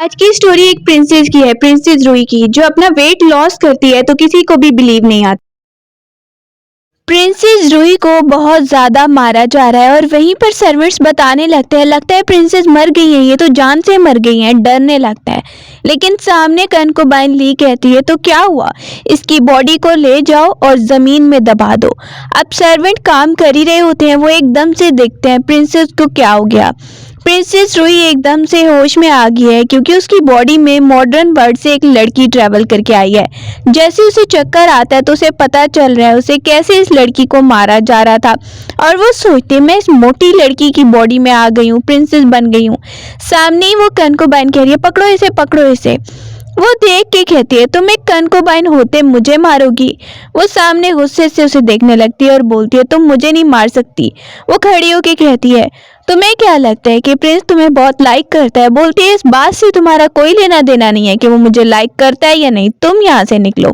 आज की स्टोरी एक प्रिंसेस की है, प्रिंसेस रूही की, जो अपना वेट लॉस करती है तो किसी को भी बिलीव नहीं आता। प्रिंसेस रूही को बहुत ज्यादा मारा जा रहा है और वहीं पर सर्वेंट्स बताने लगता है प्रिंसेस मर गई है, ये तो जान से मर गई है, डरने लगता है। लेकिन सामने कनकुबाइन ली कहती है तो क्या हुआ, इसकी बॉडी को ले जाओ और जमीन में दबा दो। अब सर्वेंट काम कर ही रहे होते हैं, वो एकदम से देखते हैं प्रिंसेस को क्या हो गया। प्रिंसेस रूही एकदम से होश में आ गई है क्योंकि उसकी बॉडी में मॉडर्न वर्ल्ड से एक लड़की ट्रेवल करके आई है। जैसे उसे चक्कर आता है तो उसे पता चल रहा है उसे कैसे इस लड़की को मारा जा रहा था, और वो सोचती है मैं इस मोटी लड़की की बॉडी में आ गई हूँ, प्रिंसेस बन गई हूँ। सामने ही वो कनकुबाइन कह रही है पकड़ो इसे पकड़ो इसे। वो देख के कहती है तुम एक कनकुबाइन होते मुझे मारोगी। वो सामने गुस्से से उसे देखने लगती है और बोलती है तुम मुझे नहीं मार सकती। वो खड़ी होके कहती है तुम्हें क्या लगता है कि प्रिंस तुम्हें बहुत लाइक करता है। बोलती है इस बात से तुम्हारा कोई लेना देना नहीं है कि वो मुझे लाइक करता है या नहीं, तुम यहाँ से निकलो।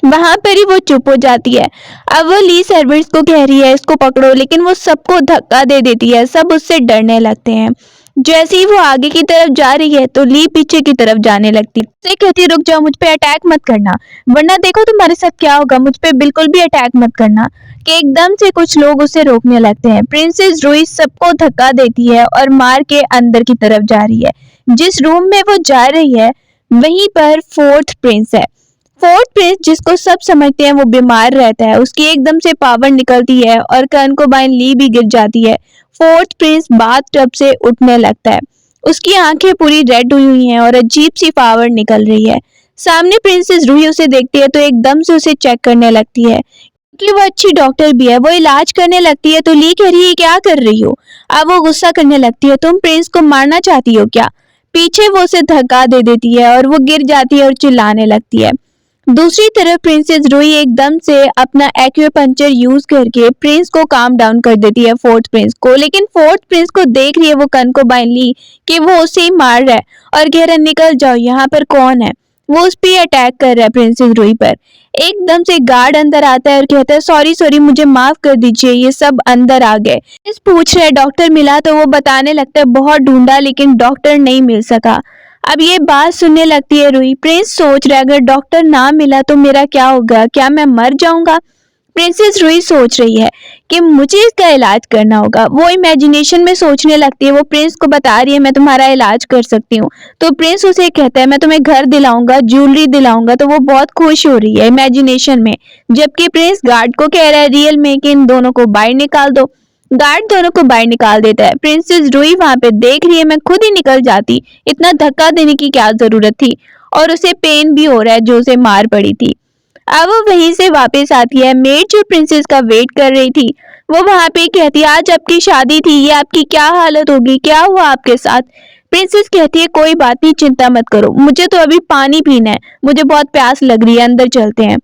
वहां पर ही वो चुप हो जाती है। अब वो ली सर्वेंट्स को कह रही है इसको पकड़ो, लेकिन वो सबको धक्का दे देती है, सब उससे डरने लगते हैं। जैसे ही वो आगे की तरफ जा रही है तो ली पीछे की तरफ जाने लगती है। उसे कहती है रुक जाओ, मुझ पे अटैक मत करना वरना देखो तुम्हारे साथ क्या होगा, मुझ पे बिल्कुल भी अटैक मत करना। कि एकदम से कुछ लोग उसे रोकने लगते हैं। प्रिंसेस रूही सबको धक्का देती है और मार के अंदर की तरफ जा रही है। जिस रूम में वो जा रही है वहीं पर फोर्थ प्रिंस है। फोर्थ प्रिंस जिसको सब समझते हैं वो बीमार रहता है, उसकी एकदम से पावर निकलती है और कनकुबाइन ली भी गिर जाती है। फोर्थ प्रिंस बाथ टब से उठने लगता है, उसकी आंखें पूरी रेड हुई हुई हैं और अजीब सी पावर निकल रही है। सामने प्रिंसेस रूही उसे देखती है तो एकदम से उसे चेक करने लगती है क्योंकि वो अच्छी डॉक्टर भी है। वो इलाज करने लगती है तो ली कह रही है क्या कर रही हो। अब वो गुस्सा करने लगती है तुम प्रिंस को मारना चाहती हो क्या। पीछे वो उसे धक्का दे देती है और वो गिर जाती है और चिल्लाने लगती है। दूसरी तरफ प्रिंसेस रूही एकदम से अपना एक्यूपंक्चर यूज करके प्रिंस को काम डाउन कर देती है फोर्थ प्रिंस को। लेकिन फोर्थ प्रिंस को देख रही है वो कनकुबाइन ली कि वो उसे ही मार रहा है और कह रहा है निकल जाओ, यहाँ पर कौन है। वो उस पर अटैक कर रहा है प्रिंसेस रूही पर। एकदम से गार्ड अंदर आता है और कहता है सॉरी सॉरी मुझे माफ कर दीजिए, ये सब अंदर आ गए। प्रिंस पूछ रहा है डॉक्टर मिला, तो वो बताने लगता है बहुत ढूंढा लेकिन डॉक्टर नहीं मिल सका। अब ये बात सुनने लगती है रूही। प्रिंस सोच रहा है अगर डॉक्टर ना मिला तो मेरा क्या होगा, क्या मैं मर जाऊंगा। प्रिंसेस रूही सोच रही है कि मुझे इसका इलाज करना होगा। वो इमेजिनेशन में सोचने लगती है, वो प्रिंस को बता रही है मैं तुम्हारा इलाज कर सकती हूँ। तो प्रिंस उसे कहता है मैं तुम्हें घर दिलाऊंगा, ज्वेलरी दिलाऊंगा। तो वो बहुत खुश हो रही है इमेजिनेशन में, जबकि प्रिंस गार्ड को कह रहा है रियल में कि इन दोनों को बाहर निकाल दो। गार्ड दोनों को बाहर निकाल देता है। प्रिंसेस रूही वहां पे देख रही है मैं खुद ही निकल जाती, इतना धक्का देने की क्या जरूरत थी, और उसे पेन भी हो रहा है जो उसे मार पड़ी थी। अब वो वहीं से वापस आती है। मेड जो प्रिंसेस का वेट कर रही थी वो वहां पे कहती है आज आपकी शादी थी, ये आपकी क्या हालत होगी, क्या हुआ आपके साथ। प्रिंसेस कहती है कोई बात नहीं, चिंता मत करो, मुझे तो अभी पानी पीना है, मुझे बहुत प्यास लग रही है, अंदर चलते हैं।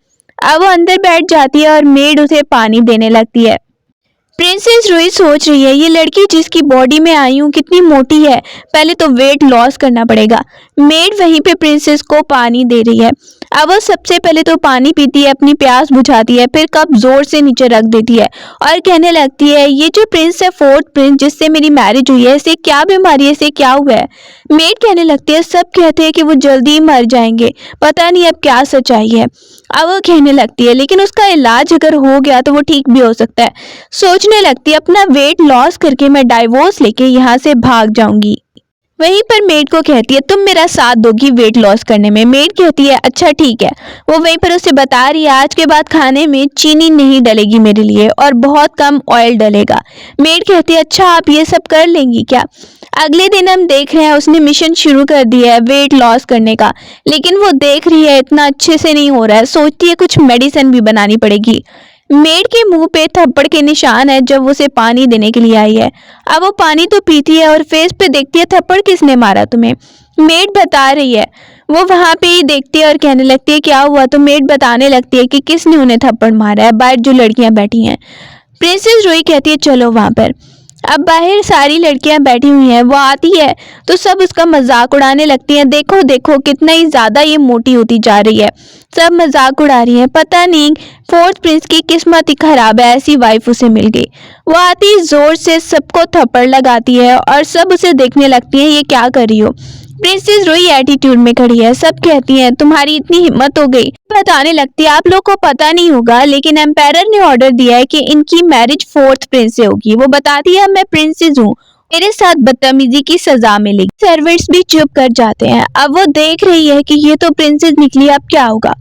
अब वो अंदर बैठ जाती है और मेड उसे पानी देने लगती है। प्रिंसेस रूही सोच रही है ये लड़की जिसकी बॉडी में आई हूँ कितनी मोटी है, पहले तो वेट लॉस करना पड़ेगा। मेड वहीं पे प्रिंसेस को पानी दे रही है। अब वो सबसे पहले तो पानी पीती है, अपनी प्यास बुझाती है, फिर कप जोर से नीचे रख देती है और कहने लगती है ये जो प्रिंस है फोर्थ प्रिंस जिससे मेरी मैरिज हुई है, इसे क्या बीमारी है, इसे क्या हुआ है। मेड कहने लगती है सब कहते हैं कि वो जल्दी ही मर जाएंगे, पता नहीं अब क्या सच्चाई है। अब वो कहने लगती है लेकिन उसका इलाज अगर हो गया तो वो ठीक भी हो सकता है। सोचने लगती है अपना वेट लॉस करके मैं डाइवोर्स लेके यहाँ से भाग जाऊंगी। वहीं पर मेड को कहती है तुम मेरा साथ दोगी वेट लॉस करने में। मेड कहती है अच्छा ठीक है। वो वहीं पर उसे बता रही है आज के बाद खाने में चीनी नहीं डलेगी मेरे लिए और बहुत कम ऑयल डलेगा। मेड कहती है अच्छा आप ये सब कर लेंगी क्या। अगले दिन हम देख रहे हैं उसने मिशन शुरू कर दिया है वेट लॉस करने का, लेकिन वो देख रही है इतना अच्छे से नहीं हो रहा है, सोचती है कुछ मेडिसिन भी बनानी पड़ेगी। मेड के मुंह पे थप्पड़ के निशान है जब उसे पानी देने के लिए आई है। अब वो पानी तो पीती है और फेस पे देखती है थप्पड़ किसने मारा तुम्हें। मेड बता रही है। वो वहां पे ही देखती है और कहने लगती है क्या हुआ, तो मेड बताने लगती है कि किसने उन्हें थप्पड़ मारा है, बाहर जो लड़कियां बैठी हैं। प्रिंसेस रूही कहती है चलो वहां पर। अब बाहर सारी लड़कियां बैठी हुई हैं, वो आती है तो सब उसका मजाक उड़ाने लगती हैं, देखो देखो कितना ही ज्यादा ये मोटी होती जा रही है। सब मजाक उड़ा रही हैं, पता नहीं फोर्थ प्रिंस की किस्मत ही खराब है, ऐसी वाइफ उसे मिल गई। वो आती जोर से सबको थप्पड़ लगाती है और सब उसे देखने लगती हैं ये क्या कर रही हो। प्रिंसेस रोई एटीट्यूड में खड़ी है। सब कहती हैं तुम्हारी इतनी हिम्मत हो गई। बताने लगती है आप लोग को पता नहीं होगा लेकिन एम्पायर ने ऑर्डर दिया है कि इनकी मैरिज फोर्थ प्रिंस से होगी। वो बताती है मैं प्रिंसेस हूँ, मेरे साथ बदतमीजी की सजा मिलेगी। सर्वेंट्स भी चुप कर जाते हैं। अब वो देख रही है कि ये तो प्रिंसेस निकली, अब क्या होगा।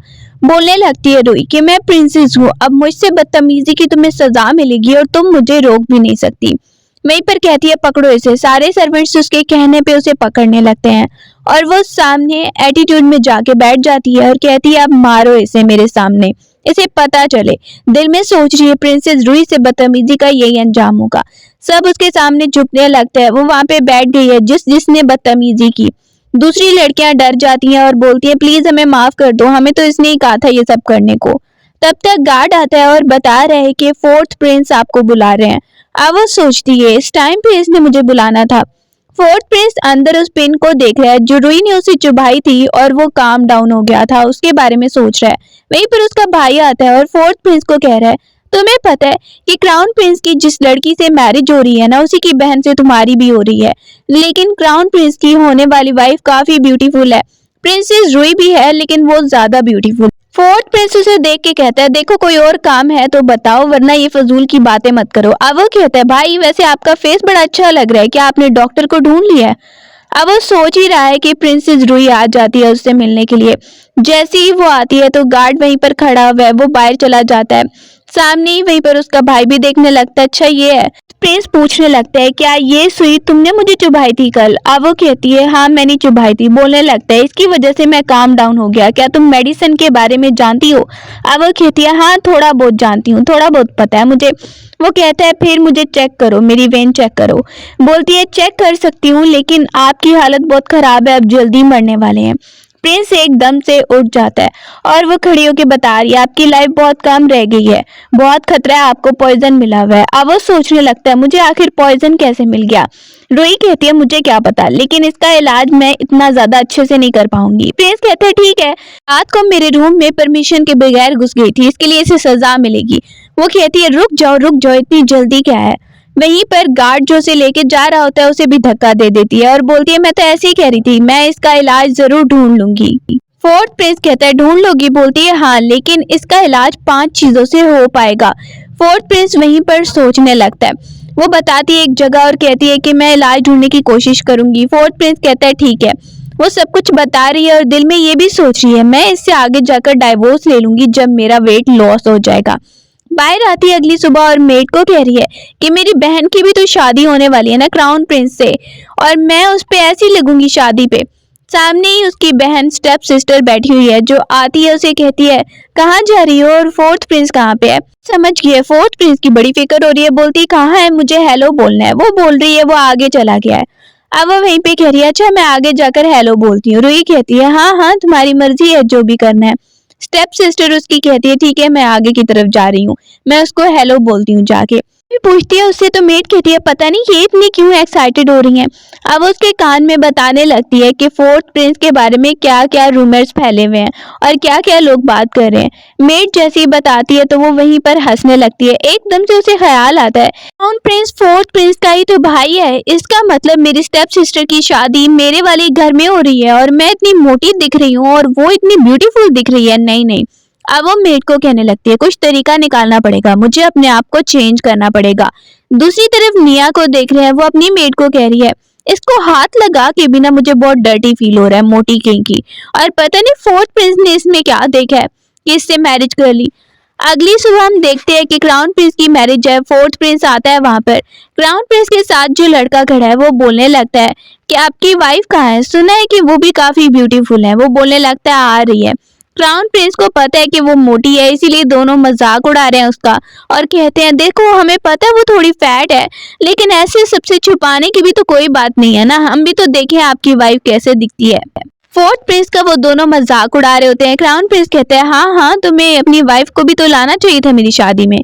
बोलने लगती है रोई कि मैं प्रिंसेस हूँ, अब मुझसे बदतमीजी की तुम्हें सजा मिलेगी और तुम मुझे रोक भी नहीं सकती। वहीं पर कहती है पकड़ो इसे। सारे सर्वेंट्स उसके कहने पे उसे पकड़ने लगते हैं और वो सामने एटीट्यूड में जाके बैठ जाती है और कहती है अब मारो इसे मेरे सामने, इसे पता चले। दिल में सोच रही है प्रिंसेस रूही से बदतमीजी का यही अंजाम होगा। सब उसके सामने झुकने लगते हैं। वो वहां पे बैठ गई है जिसने बदतमीजी की। दूसरी लड़कियां डर जाती हैं और बोलती हैं प्लीज हमें माफ कर दो, हमें तो इसने ही कहा था ये सब करने को। तब तक गार्ड आता है और बता रहे हैं कि फोर्थ प्रिंस आपको बुला रहे हैं। अब वो सोचती है इस टाइम पे इसने मुझे बुलाना था। फोर्थ प्रिंस अंदर उस पिन को देख रहा है जो रूही ने उसे चुभाई थी और वो काम डाउन हो गया था, उसके बारे में सोच रहा है। वहीं पर उसका भाई आता है और फोर्थ प्रिंस को कह रहा है तुम्हें पता है कि क्राउन प्रिंस की जिस लड़की से मैरिज हो रही है ना, उसी की बहन से तुम्हारी भी हो रही है। लेकिन क्राउन प्रिंस की होने वाली वाइफ काफी ब्यूटीफुल है। प्रिंसेस रूही भी है लेकिन वो ज्यादा ब्यूटीफुल। फोर्थ प्रिंस उसे देख के कहता है देखो कोई और काम है तो बताओ वरना ये फजूल की बातें मत करो। अब वो कहता है भाई वैसे आपका फेस बड़ा अच्छा लग रहा है, क्या आपने डॉक्टर को ढूंढ लिया है। अब वो सोच ही रहा है कि प्रिंसेस रूही आ जाती है उससे मिलने के लिए। जैसे ही वो आती है तो गार्ड वहीं पर खड़ा हुआ है, वो बाहर चला जाता है। सामने ही वहीं पर उसका भाई भी देखने लगता है अच्छा ये है। प्रिंस पूछने लगता है क्या ये सुई तुमने मुझे चुभाई थी कल। अब वो कहती है हाँ मैंने चुभाई थी। बोलने लगता है इसकी वजह से मैं काम डाउन हो गया, क्या तुम मेडिसिन के बारे में जानती हो। अब वो कहती है हाँ थोड़ा बहुत जानती हूँ, थोड़ा बहुत पता है मुझे। वो कहता है फिर मुझे चेक करो, मेरी वेन चेक करो। बोलती है चेक कर सकती हूँ लेकिन आपकी हालत बहुत खराब है, अब जल्दी मरने वाले हैं। प्रिंस एकदम से उठ जाता है और वो खड़ी होकर बता रही है आपकी लाइफ बहुत कम रह गई है, बहुत खतरा है, आपको पॉइजन मिला हुआ है। अब वो सोचने लगता है मुझे आखिर पॉइजन कैसे मिल गया। रूही कहती है मुझे क्या पता लेकिन इसका इलाज मैं इतना ज्यादा अच्छे से नहीं कर पाऊंगी। प्रिंस कहता है ठीक है, रात को मेरे रूम में परमिशन के बगैर घुस गई थी, इसके लिए इसे सजा मिलेगी। वो कहती है रुक जाओ इतनी जल्दी क्या है। वहीं पर गार्ड जो उसे लेके जा रहा होता है उसे भी धक्का दे देती है और बोलती है मैं तो ऐसे ही कह रही थी, मैं इसका इलाज जरूर ढूंढ लूंगी। फोर्थ प्रिंस कहता है ढूंढ लोगी। बोलती है हाँ लेकिन इसका इलाज 5 चीजों से हो पाएगा। फोर्थ प्रिंस वहीं पर सोचने लगता है। वो बताती है एक जगह और कहती है कि मैं इलाज ढूंढने की कोशिश करूंगी। फोर्थ प्रिंस कहता है ठीक है। वो सब कुछ बता रही है और दिल में ये भी सोच रही है मैं इससे आगे जाकर डाइवोर्स ले लूंगी जब मेरा वेट लॉस हो जाएगा। बाहर आती है अगली सुबह और मेड को कह रही है कि मेरी बहन की भी तो शादी होने वाली है ना क्राउन प्रिंस से, और मैं उस पे ऐसी लगूंगी शादी पे। सामने ही उसकी बहन स्टेप सिस्टर बैठी हुई है जो आती है उसे कहती है कहाँ जा रही हो और फोर्थ प्रिंस कहाँ पे है। समझ गई है, फोर्थ प्रिंस की बड़ी फिक्र हो रही है। बोलती कहाँ है, मुझे हेलो बोलना है। वो बोल रही है वो आगे चला गया है। अब वो वहीं पे कह रही है अच्छा मैं आगे जाकर हेलो बोलती हूँ। रूही कहती है हाँ हाँ तुम्हारी मर्जी है जो भी करना है। स्टेप सिस्टर उसकी कहती है ठीक है मैं आगे की तरफ जा रही हूँ, मैं उसको हेलो बोलती हूँ जाके। पूछती है उससे तो मेड कहती है पता नहीं ये इतनी क्यों एक्साइटेड हो रही हैं। अब उसके कान में बताने लगती है कि फोर्थ प्रिंस के बारे में क्या क्या रूमर्स फैले हुए हैं और क्या क्या लोग बात कर रहे हैं। मेड जैसी बताती है तो वो वहीं पर हंसने लगती है। एकदम से उसे ख्याल आता है क्राउन प्रिंस फोर्थ प्रिंस का ही तो भाई है, इसका मतलब मेरी स्टेप सिस्टर की शादी मेरे वाले घर में हो रही है और मैं इतनी मोटी दिख रही हूँ और वो इतनी ब्यूटीफुल दिख रही है। नहीं। अब वो मेड को कहने लगती है कुछ तरीका निकालना पड़ेगा, मुझे अपने आप को चेंज करना पड़ेगा। दूसरी तरफ निया को देख रहे हैं, वो अपनी मेड को कह रही है इसको हाथ लगा के बिना मुझे बहुत डर्टी फील हो रहा है मोटी कहीं की, और पता नहीं फोर्थ प्रिंस ने इसमें क्या देखा है कि इससे मैरिज कर ली। अगली सुबह हम देखते हैं कि क्राउन प्रिंस की मैरिज है। फोर्थ प्रिंस आता है वहां पर। क्राउन प्रिंस के साथ जो लड़का खड़ा है वो बोलने लगता है कि आपकी वाइफ कहाँ है, सुना है कि वो भी काफी ब्यूटीफुल है। वो बोलने लगता है आ रही है। क्राउन प्रिंस को पता है कि वो मोटी है इसीलिए दोनों मजाक उड़ा रहे हैं उसका और कहते हैं देखो हमें पता है वो थोड़ी फैट है लेकिन ऐसे सबसे छुपाने की भी तो कोई बात नहीं है ना, हम भी तो देखें आपकी वाइफ कैसे दिखती है। फोर्थ प्रिंस का वो दोनों मजाक उड़ा रहे होते हैं। क्राउन प्रिंस कहते हैं हाँ तुम्हें अपनी वाइफ को भी तो लाना चाहिए था मेरी शादी में।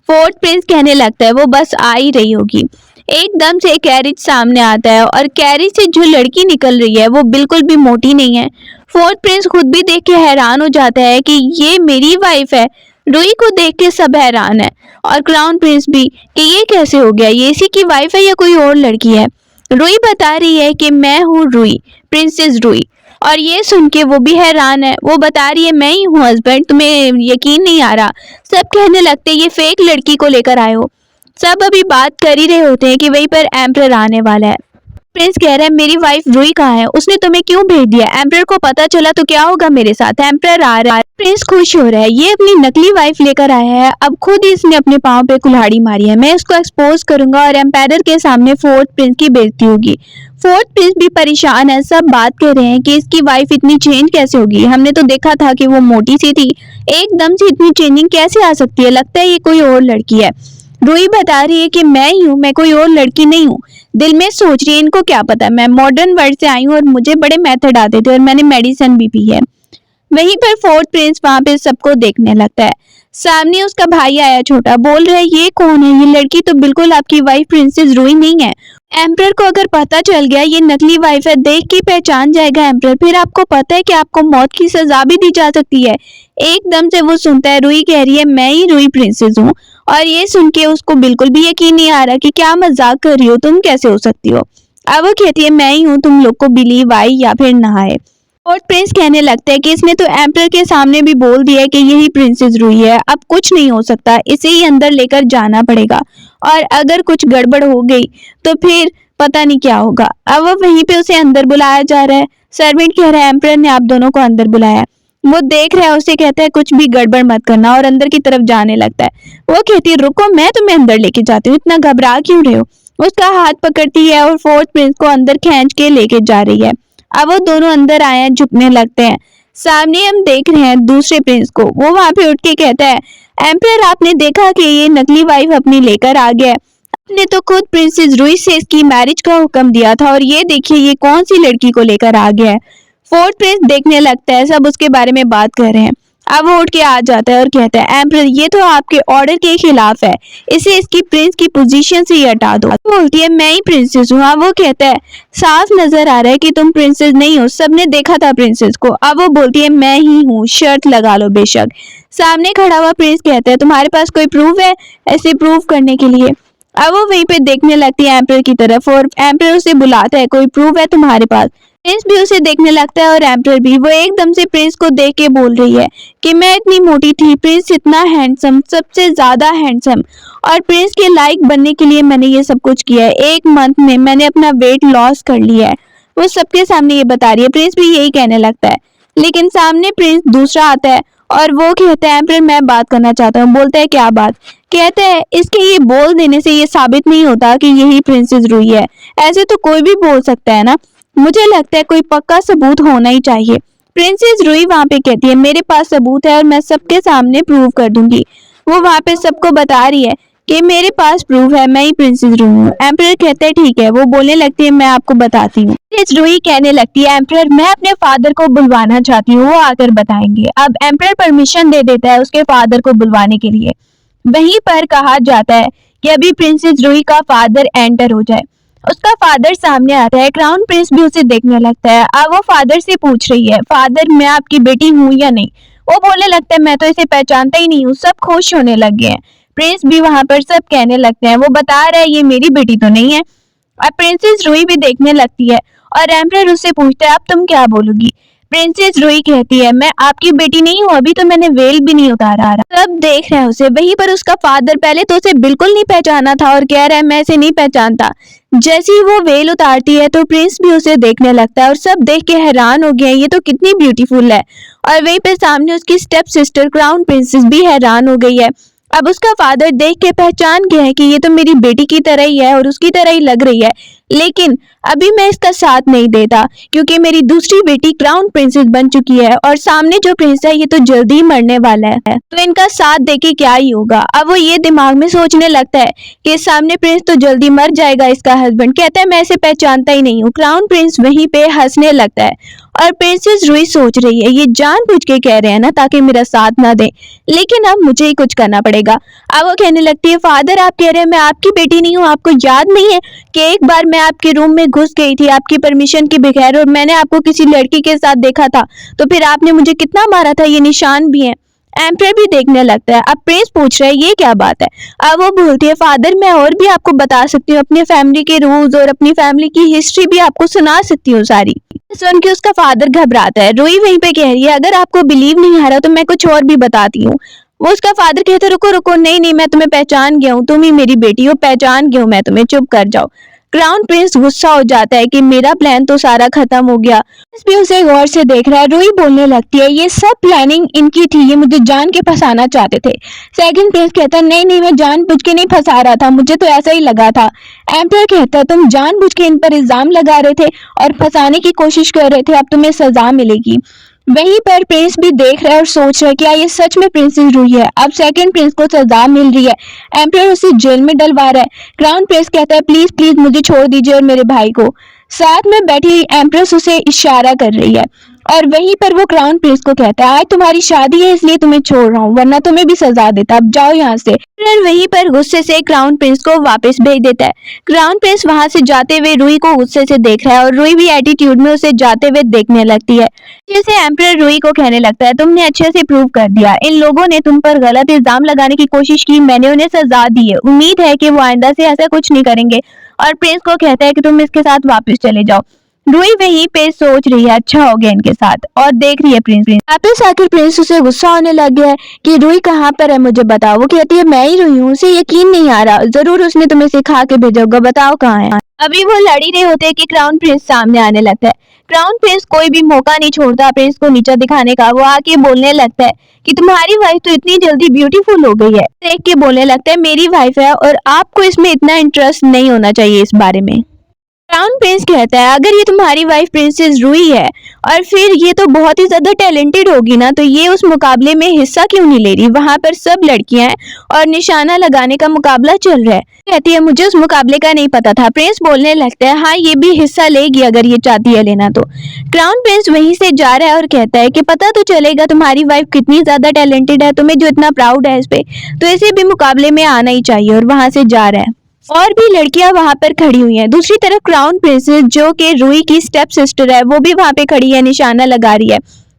फोर्थ प्रिंस कहने लगता है वो बस आ ही रही होगी। एकदम से कैरिज सामने आता है और कैरिज से जो लड़की निकल रही है वो बिल्कुल भी मोटी नहीं है। फोर्थ प्रिंस खुद भी देख के हैरान हो जाता है कि ये मेरी वाइफ है। रूही को देख के सब हैरान है और क्राउन प्रिंस भी कि ये कैसे हो गया, ये इसी की वाइफ है या कोई और लड़की है। रुई बता रही है कि मैं हूँ रुई, प्रिंसेस रुई। और ये सुन के वो भी हैरान है। वो बता रही है मैं ही हूँ हस्बैंड, तुम्हें यकीन नहीं आ रहा। सब कहने लगते ये फेक लड़की को लेकर आए हो। सब अभी बात कर ही रहे होते हैं कि वहीं पर एम्परर आने वाला है। प्रिंस कह रहा है मेरी वाइफ रुई कहाँ है, उसने तुम्हें क्यों भेज दिया? एम्परर को पता चला तो क्या होगा मेरे साथ? एम्परर आ रहा है। प्रिंस खुश हो रहा है, ये अपनी नकली वाइफ लेकर आया है। अब खुद ही इसने अपने पाँव पे कुल्हाड़ी मारी है। मैं इसको एक्सपोज करूंगा और एम्पायर के सामने फोर्थ प्रिंस की बेइज्जती होगी। फोर्थ प्रिंस भी परेशान है। सब बात कर रहे हैं कि इसकी वाइफ इतनी चेंज कैसे होगी, हमने तो देखा था कि वो मोटी सी थी, एकदम से इतनी चेंजिंग कैसे आ सकती है? लगता है ये कोई और लड़की है। रुई बता रही है कि मैं ही हूँ, मैं कोई और लड़की नहीं हूँ। दिल में सोच रही है इनको क्या पता, मैं मॉडर्न वर्ल्ड से आई हूँ और मुझे बड़े मेथड आते थे और मैंने मेडिसिन भी पी है। वहीं पर फोर्थ प्रिंस वहां पे सबको देखने लगता है। सामने उसका भाई आया छोटा, बोल रहा है ये कौन है? ये लड़की तो बिल्कुल आपकी वाइफ प्रिंसेस रुई नहीं है। एम्परर को अगर पता चल गया ये नकली वाइफ है, देख के पहचान जाएगा एम्परर, फिर आपको पता है कि आपको मौत की सजा भी दी जा सकती है। एकदम से वो सुनता है रुई कह रही है मैं ही रुई प्रिंसेस हूँ। और ये सुन के उसको बिल्कुल भी यकीन नहीं आ रहा कि क्या मजाक कर रही हो, तुम कैसे हो सकती हो? अब वो कहती है मैं ही हूँ, तुम लोग को बिलीव आए या फिर ना आए। और प्रिंस कहने लगता है कि इसने तो एम्परर के सामने भी बोल दिया है कि यही प्रिंसेस रुई है, अब कुछ नहीं हो सकता, इसे ही अंदर लेकर जाना पड़ेगा और अगर कुछ गड़बड़ हो गई तो फिर पता नहीं क्या होगा। अब वहीं पे उसे अंदर बुलाया जा रहा है। सर्वेंट कह रहा है एम्परर ने आप दोनों को अंदर बुलाया। वो देख रहा है, उसे कहता है कुछ भी गड़बड़ मत करना और अंदर की तरफ जाने लगता है। वो कहती है रुको मैं तुम्हें अंदर लेके जाती हूँ, इतना घबरा क्यों रहे हो? उसका हाथ पकड़ती है और फोर्थ प्रिंस को अंदर खींच के लेके जा रही है। अब वो दोनों अंदर आए हैं, झुकने लगते हैं। सामने हम देख रहे हैं दूसरे प्रिंस को, वो वहां पे उठ के कहता है एम्परर आपने देखा कि ये नकली वाइफ अपनी लेकर आ गया है, आपने तो खुद प्रिंसेस रुई से इसकी मैरिज का हुक्म दिया था और ये देखिए ये कौन सी लड़की को लेकर आ गया है। फोर्थ प्रिंस देखने लगता है, सब उसके बारे में बात कर रहे हैं। अब वो उठ के आ जाता है और कहता है एम्परर ये तो आपके ऑर्डर के खिलाफ है, इसे इसकी प्रिंस की पोजीशन से ही हटा दो। बोलती है मैं ही प्रिंसेस हूँ। अब वो कहता है साफ नजर आ रहा है कि तुम प्रिंसेस नहीं हो, सबने देखा था प्रिंसेस को। अब वो बोलती है मैं ही हूँ, शर्त लगा लो बेशक। सामने खड़ा हुआ प्रिंस कहता है तुम्हारे पास कोई प्रूफ है ऐसे प्रूव करने के लिए? अब वो वहीं पे देखने लगती है एम्परर की तरफ और एम्परर उसे बुलाता है कोई प्रूफ है तुम्हारे पास? प्रिंस भी उसे देखने लगता है और एम्परर भी। वो एकदम से प्रिंस को देख के बोल रही है कि मैं इतनी मोटी थी, प्रिंस इतना हैंडसम, सबसे ज्यादा हैंडसम, और प्रिंस के लायक बनने के लिए मैंने ये सब कुछ किया है। 1 मंथ में मैंने अपना वेट लॉस कर लिया है। वो सबके सामने ये बता रही है। प्रिंस भी यही कहने लगता है, लेकिन सामने प्रिंस दूसरा आता है और वो कहता है एम्परर मैं बात करना चाहता हूँ। बोलता है क्या बात? कहते हैं इसके ये बोल देने से ये साबित नहीं होता कि यही प्रिंसेस रुई है, ऐसे तो कोई भी बोल सकता है ना, मुझे लगता है कोई पक्का सबूत होना ही चाहिए। प्रिंसेस रुई वहां पे कहती है मेरे पास सबूत है और मैं सबके सामने प्रूव कर दूंगी। वो वहां पे सबको बता रही है कि मेरे पास प्रूफ है, मैं ही प्रिंसेस रुई हूँ। एम्परर कहते हैं ठीक है। वो बोलने लगती है मैं आपको बताती हूँ। प्रिंसेस रुई कहने लगती है एम्परर मैं अपने फादर को बुलवाना चाहती हूँ, वो आकर बताएंगे। अब एम्परर परमिशन दे देता है उसके फादर को बुलवाने के लिए। वहीं पर कहा जाता है कि अभी प्रिंसेस रुई का फादर एंटर हो जाए। उसका फादर सामने आता है। क्राउन प्रिंस भी उसे देखने लगता है। अब वो फादर से पूछ रही है फादर मैं आपकी बेटी हूँ या नहीं? वो बोलने लगता है मैं तो इसे पहचानता ही नहीं हूँ। सब खुश होने लग गए हैं। प्रिंस भी वहां पर सब कहने लगते हैं। वो बता रहा है ये मेरी बेटी तो नहीं है। अब प्रिंसेस रुई भी देखने लगती है और एम्परर उससे पूछता है अब तुम क्या बोलोगी? प्रिंसेस रुई कहती है मैं आपकी बेटी नहीं हूँ, अभी तो मैंने वेल भी नहीं उतारा। सब देख रहे हैं उसे। वहीं पर उसका फादर पहले तो उसे बिल्कुल नहीं पहचाना था और कह रहा है मैं इसे नहीं पहचानता। जैसे ही वो वेल उतारती है तो प्रिंस भी उसे देखने लगता है और सब देख के हैरान हो गए ये तो कितनी ब्यूटीफुल है। और वहीं पे सामने उसकी स्टेप सिस्टर क्राउन प्रिंसेस भी हैरान हो गई है। अब उसका फादर देख के पहचान गया है कि ये तो मेरी बेटी की तरह ही है और उसकी तरह ही लग रही है, लेकिन अभी मैं इसका साथ नहीं देता क्योंकि मेरी दूसरी बेटी क्राउन प्रिंसेस बन चुकी है और सामने जो प्रिंस है ये तो जल्दी ही मरने वाला है, तो इनका साथ देके क्या ही होगा। अब वो ये दिमाग में सोचने लगता है कि सामने प्रिंस तो जल्दी मर जाएगा, इसका हस्बैंड। कहता है मैं इसे पहचानता ही नहीं हूँ। क्राउन प्रिंस वहीं पे हंसने लगता है और प्रिंसेस रुई सोच रही है ये जानबूझ के कह रहे हैं ना ताकि मेरा साथ ना दे, लेकिन अब मुझे ही कुछ करना पड़ेगा। अब वो कहने लगती है फादर आप कह रहे हैं मैं आपकी बेटी नहीं हूँ, आपको याद नहीं है कि एक बार मैं आपके रूम में घुस गई थी आपकी परमिशन के बगैर और मैंने आपको किसी लड़की के साथ देखा था, तो फिर आपने मुझे कितना मारा था, ये निशान भी है। एम्प्रर भी देखने लगता है। अब प्रिंस पूछ रहा है ये क्या बात है। अब वो बोलती है फादर मैं और भी आपको बता सकती हूँ, अपने फैमिली के रूल्स और अपनी फैमिली की हिस्ट्री भी आपको सुना सकती हूँ सारी। सुन के उसका फादर घबराता है। रूही वहीं पे कह रही है अगर आपको बिलीव नहीं आ रहा तो मैं कुछ और भी बताती हूँ। वो उसका फादर कहता है रुको रुको, नहीं नहीं मैं तुम्हें पहचान गया हूँ, तुम ही मेरी बेटी हो, पहचान गया हूँ मैं तुम्हें, चुप कर जाओ। क्राउन प्रिंस गुस्सा हो जाता है कि मेरा प्लान तो सारा खत्म हो गया। प्रिंस भी उसे गौर से देख रहा है। रूही बोलने लगती है ये सब प्लानिंग इनकी थी, ये मुझे जान के फंसाना चाहते थे। सेकंड प्रिंस कहता है नहीं नहीं मैं जानबूझ के नहीं फंसा रहा था, मुझे तो ऐसा ही लगा था। एम्प्रर कहता है तुम जानबूझ के इन पर इल्जाम लगा रहे थे और फंसाने की कोशिश कर रहे थे, अब तुम्हें सजा मिलेगी। वहीं पर प्रिंस भी देख रहा है और सोच रहा है क्या ये सच में प्रिंसेस रूही है। अब सेकंड प्रिंस को सजा मिल रही है, एम्प्रर उसे जेल में डलवा रहा है। क्राउन प्रिंस कहता है प्लीज प्लीज मुझे छोड़ दीजिए और मेरे भाई को। साथ में बैठी एम्प्रेस उसे इशारा कर रही है और वहीं पर वो क्राउन प्रिंस को कहता है आज तुम्हारी शादी है इसलिए तुम्हें छोड़ रहा हूँ, वरना तुम्हें भी सजा देता, अब जाओ यहाँ से। फिर वहीं पर गुस्से से क्राउन प्रिंस को वापस भेज देता है। क्राउन प्रिंस वहां से जाते हुए रूही को गुस्से से देख रहा है और रूही भी एटीट्यूड में उसे जाते हुए देखने लगती है। जैसे एम्प्रर रूही को कहने लगता है तुमने अच्छे से प्रूव कर दिया, इन लोगों ने तुम पर गलत इल्जाम लगाने की कोशिश की, मैंने उन्हें सजा दी है, उम्मीद है कि वो आइंदा से ऐसा कुछ नहीं करेंगे। और प्रिंस को कहता है कि तुम इसके साथ वापस चले जाओ। रूही वहीं पे सोच रही है अच्छा हो गया इनके साथ और देख रही है प्रिंस। वापस आकर प्रिंस उसे गुस्सा होने लग गया है कि रूही कहाँ पर है मुझे बताओ। वो कहती है मैं ही रूही हूँ, उसे यकीन नहीं आ रहा, जरूर उसने तुम्हें सिखा के भेजा होगा, बताओ कहाँ है। अभी वो लड़ ही रहे होते कि क्राउन प्रिंस सामने आने लगता है। क्राउन प्रिंस कोई भी मौका नहीं छोड़ता प्रिंस को नीचा दिखाने का। वो आके बोलने लगता है कि तुम्हारी वाइफ तो इतनी जल्दी ब्यूटीफुल हो गई है। देख के बोलने लगता है मेरी वाइफ है और आपको इसमें इतना इंटरेस्ट नहीं होना चाहिए इस बारे में। क्राउन प्रिंस कहता है अगर ये तुम्हारी वाइफ प्रिंसेस रूही है और फिर ये तो बहुत ही ज्यादा टैलेंटेड होगी ना, तो ये उस मुकाबले में हिस्सा क्यों नहीं ले रही, वहां पर सब लड़कियां हैं और निशाना लगाने का मुकाबला चल रहा है। कहती है मुझे उस मुकाबले का नहीं पता था। प्रिंस बोलने लगता है हाँ ये भी हिस्सा लेगी अगर ये चाहती है लेना तो। क्राउन प्रिंस वहीं से जा रहा है और कहता है कि पता तो चलेगा तुम्हारी वाइफ कितनी ज्यादा टैलेंटेड है, तुम्हें जो इतना प्राउड है इस पे, तो इसे भी मुकाबले में आना ही चाहिए। और वहां से जा रहा है और भी लड़कियां वहां पर खड़ी हुई हैं। दूसरी तरफ क्राउन प्रिंसेस जो कि रूही की स्टेप सिस्टर है वो भी वहां पे खड़ी है, निशाना लगा रही है।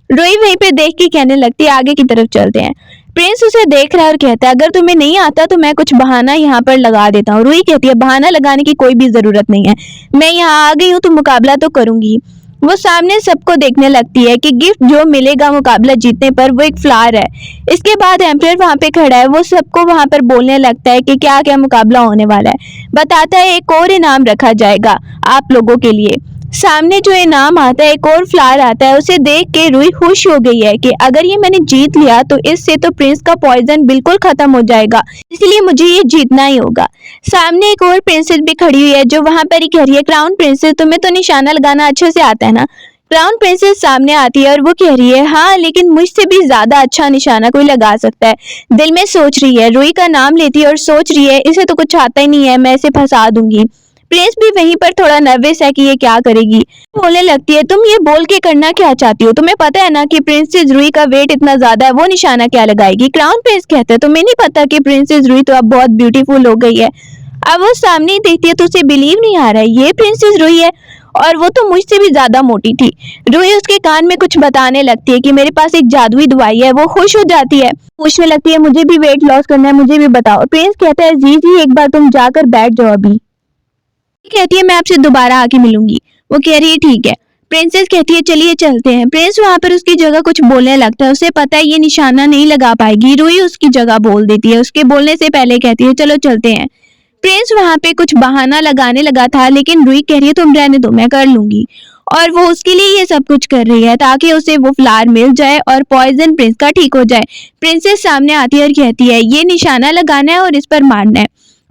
रूही वहीं पे देख के कहने लगती है आगे की तरफ चलते हैं। प्रिंस उसे देख रहा है और कहता है अगर तुम्हें नहीं आता तो मैं कुछ बहाना यहाँ पर लगा देता हूँ। रूही कहती है बहाना लगाने की कोई भी जरूरत नहीं है, मैं यहाँ आ गई हूँ तो मुकाबला तो करूंगी। वो सामने सबको देखने लगती है कि गिफ्ट जो मिलेगा मुकाबला जीतने पर वो एक फ्लावर है। इसके बाद एम्प्रर वहां पे खड़ा है, वो सबको वहां पर बोलने लगता है कि क्या क्या मुकाबला होने वाला है। बताता है एक और इनाम रखा जाएगा आप लोगों के लिए। सामने जो इनाम आता है एक और फ्लावर आता है, उसे देख के रूही खुश हो गई है कि अगर ये मैंने जीत लिया तो इससे तो प्रिंस का पॉइजन बिल्कुल खत्म हो जाएगा, इसलिए मुझे ये जीतना ही होगा। सामने एक और प्रिंसेस भी खड़ी हुई है जो वहां पर ही कह रही है क्राउन प्रिंसेस तुम्हें तो निशाना लगाना अच्छे से आता है ना। क्राउन प्रिंसेस सामने आती है और वो कह रही है हाँ लेकिन मुझसे भी ज्यादा अच्छा निशाना कोई लगा सकता है। दिल में सोच रही है, रूही का नाम लेती है और सोच रही है इसे तो कुछ आता ही नहीं है, मैं इसे फंसा दूंगी। प्रिंस भी वहीं पर थोड़ा नर्वस है कि ये क्या करेगी। बोलने लगती है तुम ये बोल के करना क्या चाहती हो, तुम्हें पता है ना कि प्रिंसेस रूही का वेट इतना ज्यादा है, वो निशाना क्या लगाएगी। क्राउन प्रिंस कहते हैं तुम्हें नहीं पता कि प्रिंसेस रूही तो अब बहुत ब्यूटीफुल हो गई है। अब वो सामने ही देखती है तो उसे बिलीव नहीं आ रहा है ये प्रिंसेस रूही है और वो तो मुझसे भी ज्यादा मोटी थी। रूही उसके कान में कुछ बताने लगती है कि मेरे पास एक जादुई दवाई है। वो खुश हो जाती है, पूछने लगती है मुझे भी वेट लॉस करना है, मुझे भी बताओ। प्रिंस कहता है जी जी एक बार तुम जाकर बैठ जाओ अभी। कहती है मैं आपसे दोबारा आके मिलूंगी। वो कह रही है ठीक है। प्रिंसेस कहती है चलिए चलते हैं। प्रिंस वहां पर उसकी जगह कुछ बोलने लगता है, उसे पता है ये निशाना नहीं लगा पाएगी। रूही उसकी जगह बोल देती है, उसके बोलने से पहले कहती है चलो चलते हैं। प्रिंस वहां पे कुछ बहाना लगाने लगा था लेकिन रूही कह रही है तुम रहने दो मैं कर लूंगी, और वो उसके लिए ये सब कुछ कर रही है ताकि उसे वो फ्लावर मिल जाए और पॉइजन प्रिंस का ठीक हो जाए। प्रिंसेस सामने आती है और कहती है ये निशाना लगाना है और इस पर मारना है।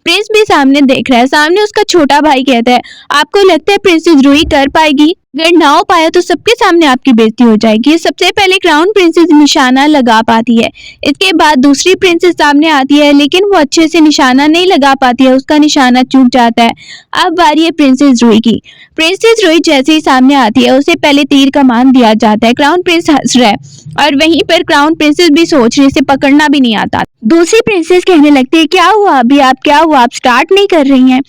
प्रिंस भी सामने देख रहा है, सामने उसका छोटा भाई कहता है आपको लगता है प्रिंसेस रूही कर पाएगी, अगर ना हो पाया तो सबके सामने आपकी बेइज्जती हो जाएगी। सबसे पहले क्राउन प्रिंसेस निशाना लगा पाती है, इसके बाद दूसरी प्रिंसेस सामने आती है लेकिन वो अच्छे से निशाना नहीं लगा पाती है, उसका निशाना चूक जाता है। अब बारी है प्रिंसेस रूही की। प्रिंसेस रूही जैसे ही सामने आती है उसे पहले तीर कमान दिया जाता है। क्राउन प्रिंस हंस रहा है और वहीं पर क्राउन प्रिंसेस भी सोच रही है इसे पकड़ना भी नहीं आता। दूसरी प्रिंसेस कहने लगती है क्या हुआ अभी आप, क्या हुआ आप स्टार्ट नहीं कर रही हैं।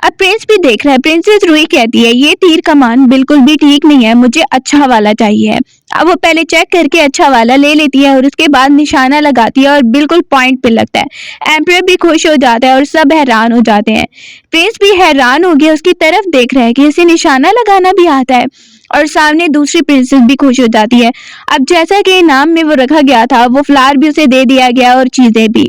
अब प्रिंस भी देख रहा है। प्रिंसेस रूही कहती है ये तीर कमान बिल्कुल भी ठीक नहीं है, मुझे अच्छा वाला चाहिए। अब वो पहले चेक करके अच्छा वाला ले लेती है और उसके बाद निशाना लगाती है और बिल्कुल पॉइंट पे लगता है। एम्परर भी खुश हो जाता है और सब हैरान हो जाते हैं। प्रिंस भी हैरान हो गया, उसकी तरफ देख रहा है कि इसे निशाना लगाना भी आता है। और सामने दूसरी प्रिंसेस भी खुश हो जाती है। अब जैसा कि इनाम में वो रखा गया था वो फ्लावर भी उसे दे दिया गया और चीजें भी।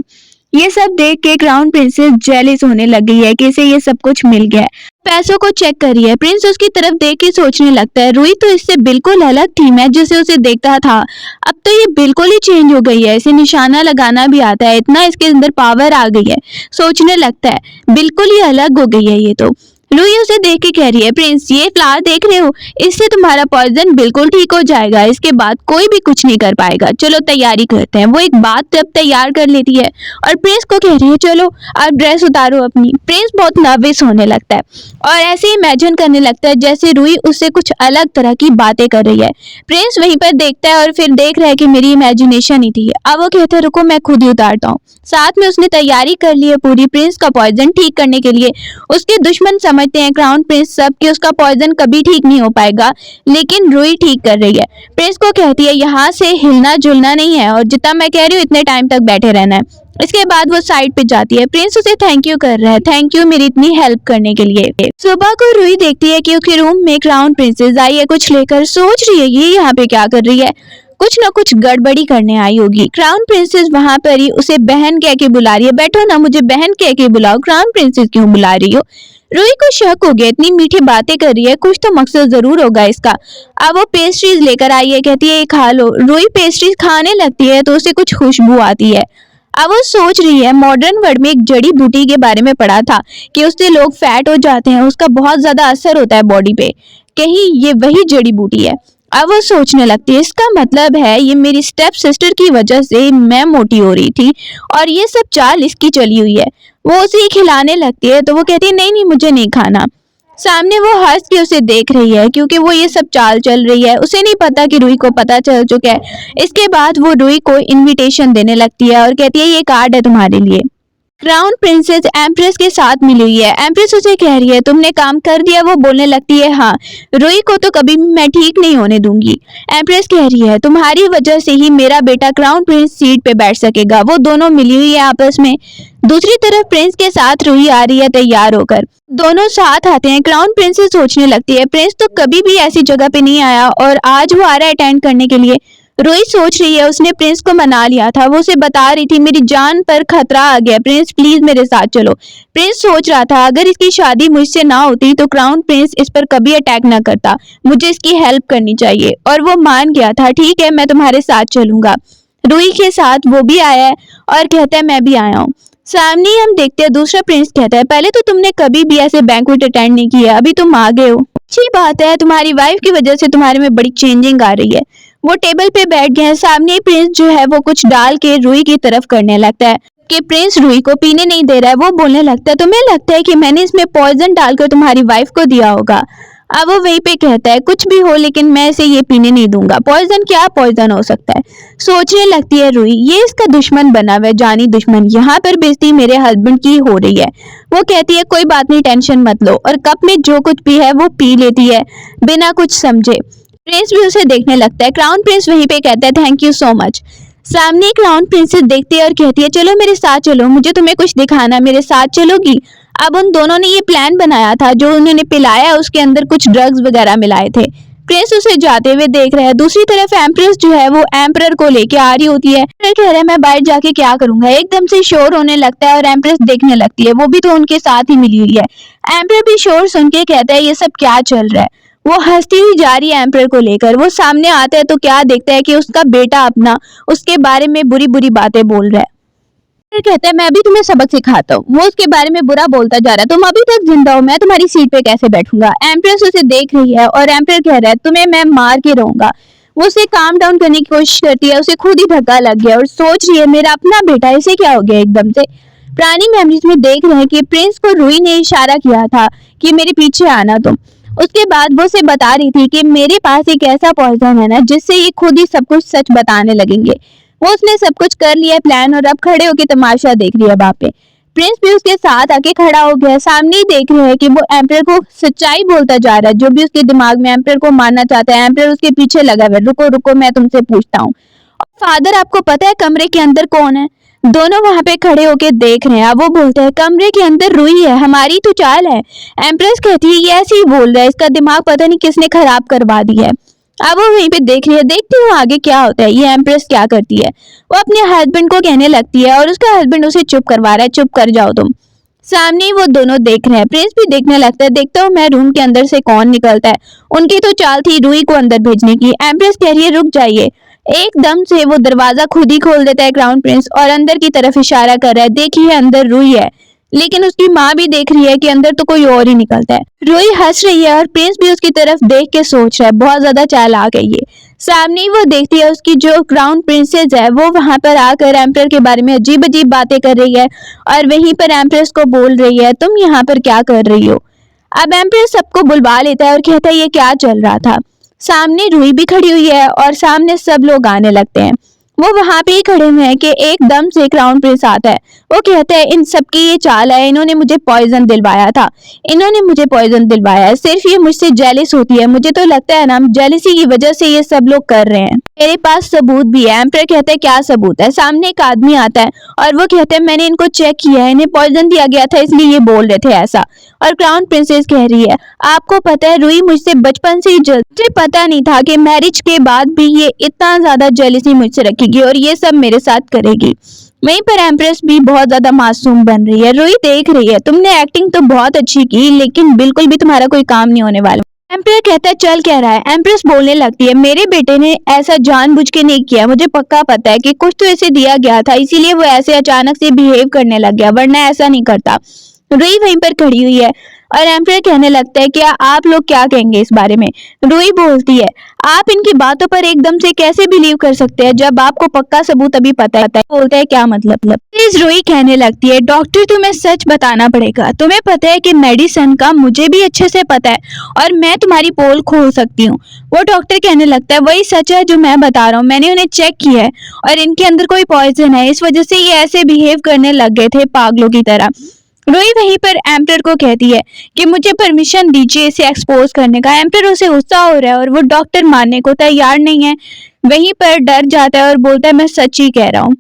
ये सब देख के क्राउन प्रिंसेस जेलिस होने लग गई है कि इसे ये सब कुछ मिल गया है। पैसों को चेक करी है। प्रिंस उसकी तरफ देख के सोचने लगता है रुई तो इससे बिल्कुल अलग थी, मैं जिसे उसे देखता था अब तो ये बिल्कुल ही चेंज हो गई है, इसे निशाना लगाना भी आता है, इतना इसके अंदर पावर आ गई है। सोचने लगता है बिल्कुल ही अलग हो गई है ये तो। लुई उसे देख के कह रही है प्रिंस ये फ्लावर देख रहे हो, इससे तुम्हारा पॉइजन बिल्कुल ठीक हो जाएगा, इसके बाद कोई भी कुछ नहीं कर पाएगा, चलो तैयारी करते हैं। वो एक बात जब तैयार कर लेती है और प्रिंस को कह रही है चलो आप ड्रेस उतारो अपनी। प्रिंस बहुत नर्वस होने लगता है और ऐसे इमेजिन करने लगता है जैसे रुई उससे कुछ अलग तरह की बातें कर रही है। प्रिंस वहीं पर देखता है और फिर देख रहा है कि मेरी इमेजिनेशन ही थी। अब वो कहता है रुको मैं खुद ही उतारता हूँ। साथ में उसने तैयारी कर ली है पूरी प्रिंस का पॉइजन ठीक करने के लिए। उसके दुश्मन समझते हैं क्राउन प्रिंस सब कि उसका पॉइजन कभी ठीक नहीं हो पाएगा, लेकिन रुई ठीक कर रही है। प्रिंस को कहती है यहाँ से हिलना जुलना नहीं है और जितना मैं कह रही हूँ इतने टाइम तक बैठे रहना है। इसके बाद वो साइड पे जाती है। प्रिंस उसे थैंक यू कर रहा है, थैंक यू मेरी इतनी हेल्प करने के लिए। सुबह को रुई देखती है कि उसके रूम में क्राउन प्रिंसेस आई है कुछ लेकर। सोच रही है ये यहाँ पे क्या कर रही है, कुछ न कुछ गड़बड़ी करने आई होगी। क्राउन प्रिंसेस वहां पर ही उसे बहन कह के बुला रही है, बैठो ना मुझे बहन कह के बुलाओ, क्राउन प्रिंसेस क्यों बुला रही हो। रुई को शक हो गया, इतनी मीठी बातें कर रही है, कुछ तो मकसद जरूर होगा इसका। अब वो पेस्ट्रीज लेकर आई है, कहती है ये खा लो। रुई पेस्ट्रीज खाने लगती है तो उसे कुछ खुशबू आती है। अब वो सोच रही है मॉडर्न वर्ल्ड में एक जड़ी बूटी के बारे में पढ़ा था कि उससे लोग फैट हो जाते हैं, उसका बहुत ज्यादा असर होता है बॉडी पे, कहीं ये वही जड़ी बूटी है। अब वो सोचने लगती है इसका मतलब है ये मेरी स्टेप सिस्टर की वजह से मैं मोटी हो रही थी और ये सब चाल इसकी चली हुई है। वो उसे खिलाने लगती है तो वो कहती है नहीं नहीं मुझे नहीं खाना। सामने वो हंस के उसे देख रही है क्योंकि वो ये सब चाल चल रही है, उसे नहीं पता कि रुई को पता चल चुका है। इसके बाद वो रुई को इनविटेशन देने लगती है और कहती है ये कार्ड है तुम्हारे लिए। क्राउन प्रिंसेस एम्प्रेस के साथ मिली हुई है। एम्प्रेस उसे कह रही है तुमने काम कर दिया। वो बोलने लगती है हाँ, रुई को तो कभी मैं ठीक नहीं होने दूंगी। एम्प्रेस कह रही है तुम्हारी वजह से ही मेरा बेटा क्राउन प्रिंस सीट पे बैठ सकेगा। वो दोनों मिली हुई है आपस में। दूसरी तरफ प्रिंस के साथ रुई आ रही है तैयार होकर, दोनों साथ आते हैं। क्राउन प्रिंसेस सोचने लगती है प्रिंस तो कभी भी ऐसी जगह पे नहीं आया और आज वो आ रहा है अटेंड करने के लिए। रुई सोच रही है उसने प्रिंस को मना लिया था, वो उसे बता रही थी मेरी जान पर खतरा आ गया, प्रिंस प्लीज मेरे साथ चलो। प्रिंस सोच रहा था अगर इसकी शादी मुझसे ना होती तो क्राउन प्रिंस इस पर कभी अटैक ना करता, मुझे इसकी हेल्प करनी चाहिए। और वो मान गया था, ठीक है मैं तुम्हारे साथ चलूंगा। रुई के साथ वो भी आया है और कहता है मैं भी आया हूँ। सामने ही हम देखते हैं दूसरा प्रिंस कहता है पहले तो तुमने कभी भी ऐसे बैंक्वेट अटेंड नहीं किया, अभी तुम आ गए हो, अच्छी बात है, तुम्हारी वाइफ की वजह से तुम्हारे में बड़ी चेंजिंग आ रही है। वो टेबल पे बैठ गए हैं। सामने ही प्रिंस जो है वो कुछ डाल के रुई की तरफ करने लगता है कि प्रिंस रुई को पीने नहीं दे रहा है। वो बोलने लगता है तुम्हें लगता है कि मैंने इसमें पॉइजन डालकर तुम्हारी वाइफ को दिया होगा। अब वो वहीं पे कहता है कुछ भी हो लेकिन मैं इसे ये पीने नहीं दूंगा। पॉइजन क्या पॉइजन हो सकता है, सोचने लगती है रुई ये इसका दुश्मन बना हुआ है, जानी दुश्मन। यहाँ पर बेइज्जती मेरे हस्बैंड की हो रही है। वो कहती है कोई बात नहीं टेंशन मत लो, और कप में जो कुछ भी है वो पी लेती है बिना कुछ समझे। प्रिंस भी उसे देखने लगता है। क्राउन प्रिंस वहीं पे कहता है थैंक यू सो मच। सामने क्राउन प्रिंसेस देखती है और कहती है चलो मेरे साथ चलो, मुझे तुम्हें कुछ दिखाना, मेरे साथ चलोगी। अब उन दोनों ने ये प्लान बनाया था, जो उन्होंने पिलाया उसके अंदर कुछ ड्रग्स वगैरह मिलाए थे। प्रिंस उसे जाते हुए देख रहा है। दूसरी तरफ एम्प्रेस जो है वो एम्परर को लेके आ रही होती है। एम्परर कह रहा है मैं बाहर जाके क्या करूंगा। एकदम से शोर होने लगता है और एम्प्रेस देखने लगती है, वो भी तो उनके साथ ही मिली हुई है। एम्परर भी शोर सुन के कहता है ये सब क्या चल रहा है। वो हंसती हुई जा रही है एम्परर को लेकर। वो सामने आता है तो क्या देखता है कि उसका बेटा अपना उसके बारे में बुरी बुरी बातें बोल रहा है। कहता है मैं अभी तुम्हें सबक सिखाता हूँ। वो उसके बारे में बुरा बोलता जा रहा है, तुम अभी तक जिंदा हो, मैं तुम्हारी सीट पे कैसे बैठूंगा। एम्प्रेस उसे देख रही है और एम्परर कह रहा है तुम्हें मैं मार के रहूंगा। वो उसे काम डाउन करने की कोशिश करती है, उसे खुद ही धक्का लग गया और सोच रही है मेरा अपना बेटा, इसे क्या हो गया एकदम से। पुरानी मेमोरीज में देख रहे हैं कि प्रिंस को रुई ने इशारा किया था कि मेरे पीछे आना तुम। उसके बाद वो उसे बता रही थी कि मेरे पास एक ऐसा पॉइजन है ना जिससे ये खुद ही सब कुछ सच बताने लगेंगे। वो उसने सब कुछ कर लिया प्लान और अब खड़े होकर तमाशा देख रही है वहां पे। प्रिंस भी उसके साथ आके खड़ा हो गया। सामने ही देख रहे हैं कि वो एम्परर को सच्चाई बोलता जा रहा है, जो भी उसके दिमाग में एम्परर को मारना चाहता है। एम्परर उसके पीछे लगा हुआ है, रुको रुको मैं तुमसे पूछता हूँ। फादर आपको पता है कमरे के अंदर कौन है? दोनों वहां पे खड़े होके देख रहे हैं। अब वो बोलते हैं कमरे के अंदर रुई है, हमारी तो चाल है। एम्प्रेस कहती है ये ऐसे ही बोल रहा है, इसका दिमाग पता नहीं किसने खराब करवा दिया है। अब वो वहीं पे देख रही है, देखती हूँ आगे क्या होता है। ये एम्प्रेस क्या करती है, वो अपने हस्बैंड को कहने लगती है और उसका हस्बैंड उसे चुप करवा रहा है, चुप कर जाओ तुम। सामने ही वो दोनों देख रहे हैं। प्रिंस भी देखने लगता है, देखता हूँ मैं रूम के अंदर से कौन निकलता है। उनकी तो चाल थी रूही को अंदर भेजने की। एम्प्रेस कह रही है रुक जाइए। एकदम से वो दरवाजा खुद ही खोल देता है क्राउन प्रिंस और अंदर की तरफ इशारा कर रहा है, देखिए अंदर रूही है। लेकिन उसकी माँ भी देख रही है कि अंदर तो कोई और ही निकलता है। रूही हंस रही है और प्रिंस भी उसकी तरफ देख के सोच रहा है बहुत ज्यादा चालाक है ये। सामने ही वो देखती है उसकी जो क्राउन प्रिंसेस है वो वहां पर आकर एम्परर के बारे में अजीब अजीब बातें कर रही है और वहीं पर एम्प्रेस को बोल रही है तुम यहाँ पर क्या कर रही हो। अब एम्प्रेस सबको बुलवा लेता है और कहता है ये क्या चल रहा था। सामने रूही भी खड़ी हुई है और सामने सब लोग आने लगते हैं। वो वहां पे ही खड़े हुए हैं कि एकदम से क्राउन प्रिंस आता है। वो कहता है इन सबकी ये चाल है, इन्होंने मुझे पॉइजन दिलवाया था, इन्होंने मुझे पॉइजन दिलवाया है, सिर्फ ये मुझसे जेलिस होती है। मुझे तो लगता है ना जेलिसी की वजह से ये सब लोग कर रहे हैं। मेरे पास सबूत भी है। एम्परर कहता है क्या सबूत है। सामने एक आदमी आता है और वो कहता है मैंने इनको चेक किया है, इन्हें पॉइजन दिया गया था इसलिए ये बोल रहे थे ऐसा। और क्राउन प्रिंसेस कह रही है आपको पता है रूही मुझसे बचपन से ही मुझे पता नहीं था कि मैरिज के बाद भी ये इतना ज्यादा जेलिसी मुझसे रखेगी और ये सब मेरे साथ करेगी। वहीं पर एम्प्रेस भी बहुत ज्यादा मासूम बन रही है। रूही देख रही है तुमने एक्टिंग तो बहुत अच्छी की लेकिन बिल्कुल भी तुम्हारा कोई काम नहीं होने वाला। एम्प्रेस कहता है चल क्या रहा है। एम्प्रेस बोलने लगती है मेरे बेटे ने ऐसा जानबूझ के नहीं किया, मुझे पक्का पता है कि कुछ तो इसे दिया गया था इसीलिए वो ऐसे अचानक से बिहेव करने लग गया, वरना ऐसा नहीं करता। रूही वहीं पर खड़ी हुई है और एम्परर कहने लगता है क्या आप लोग क्या कहेंगे इस बारे में। रूही बोलती है आप इनकी बातों पर एकदम से कैसे बिलीव कर सकते हैं जब आपको पक्का सबूत अभी पता है। बोलता है क्या मतलब। रूही कहने लगती है डॉक्टर तुम्हें सच बताना पड़ेगा, तुम्हें पता है कि मेडिसिन का मुझे भी अच्छे से पता है और मैं तुम्हारी पोल खोल सकती हूँ। वो डॉक्टर कहने लगता है वही सच है जो मैं बता रहा हूँ, मैंने उन्हें चेक किया है और इनके अंदर कोई पॉइजन है, इस वजह से ये ऐसे बिहेव करने लग गए थे पागलों की तरह। रूही वहीं पर एम्परर को कहती है कि मुझे परमिशन दीजिए इसे एक्सपोज करने का। एम्परर उसे गुस्सा हो रहा है और वो डॉक्टर मानने को तैयार नहीं है, वहीं पर डर जाता है और बोलता है मैं सच ही कह रहा हूँ।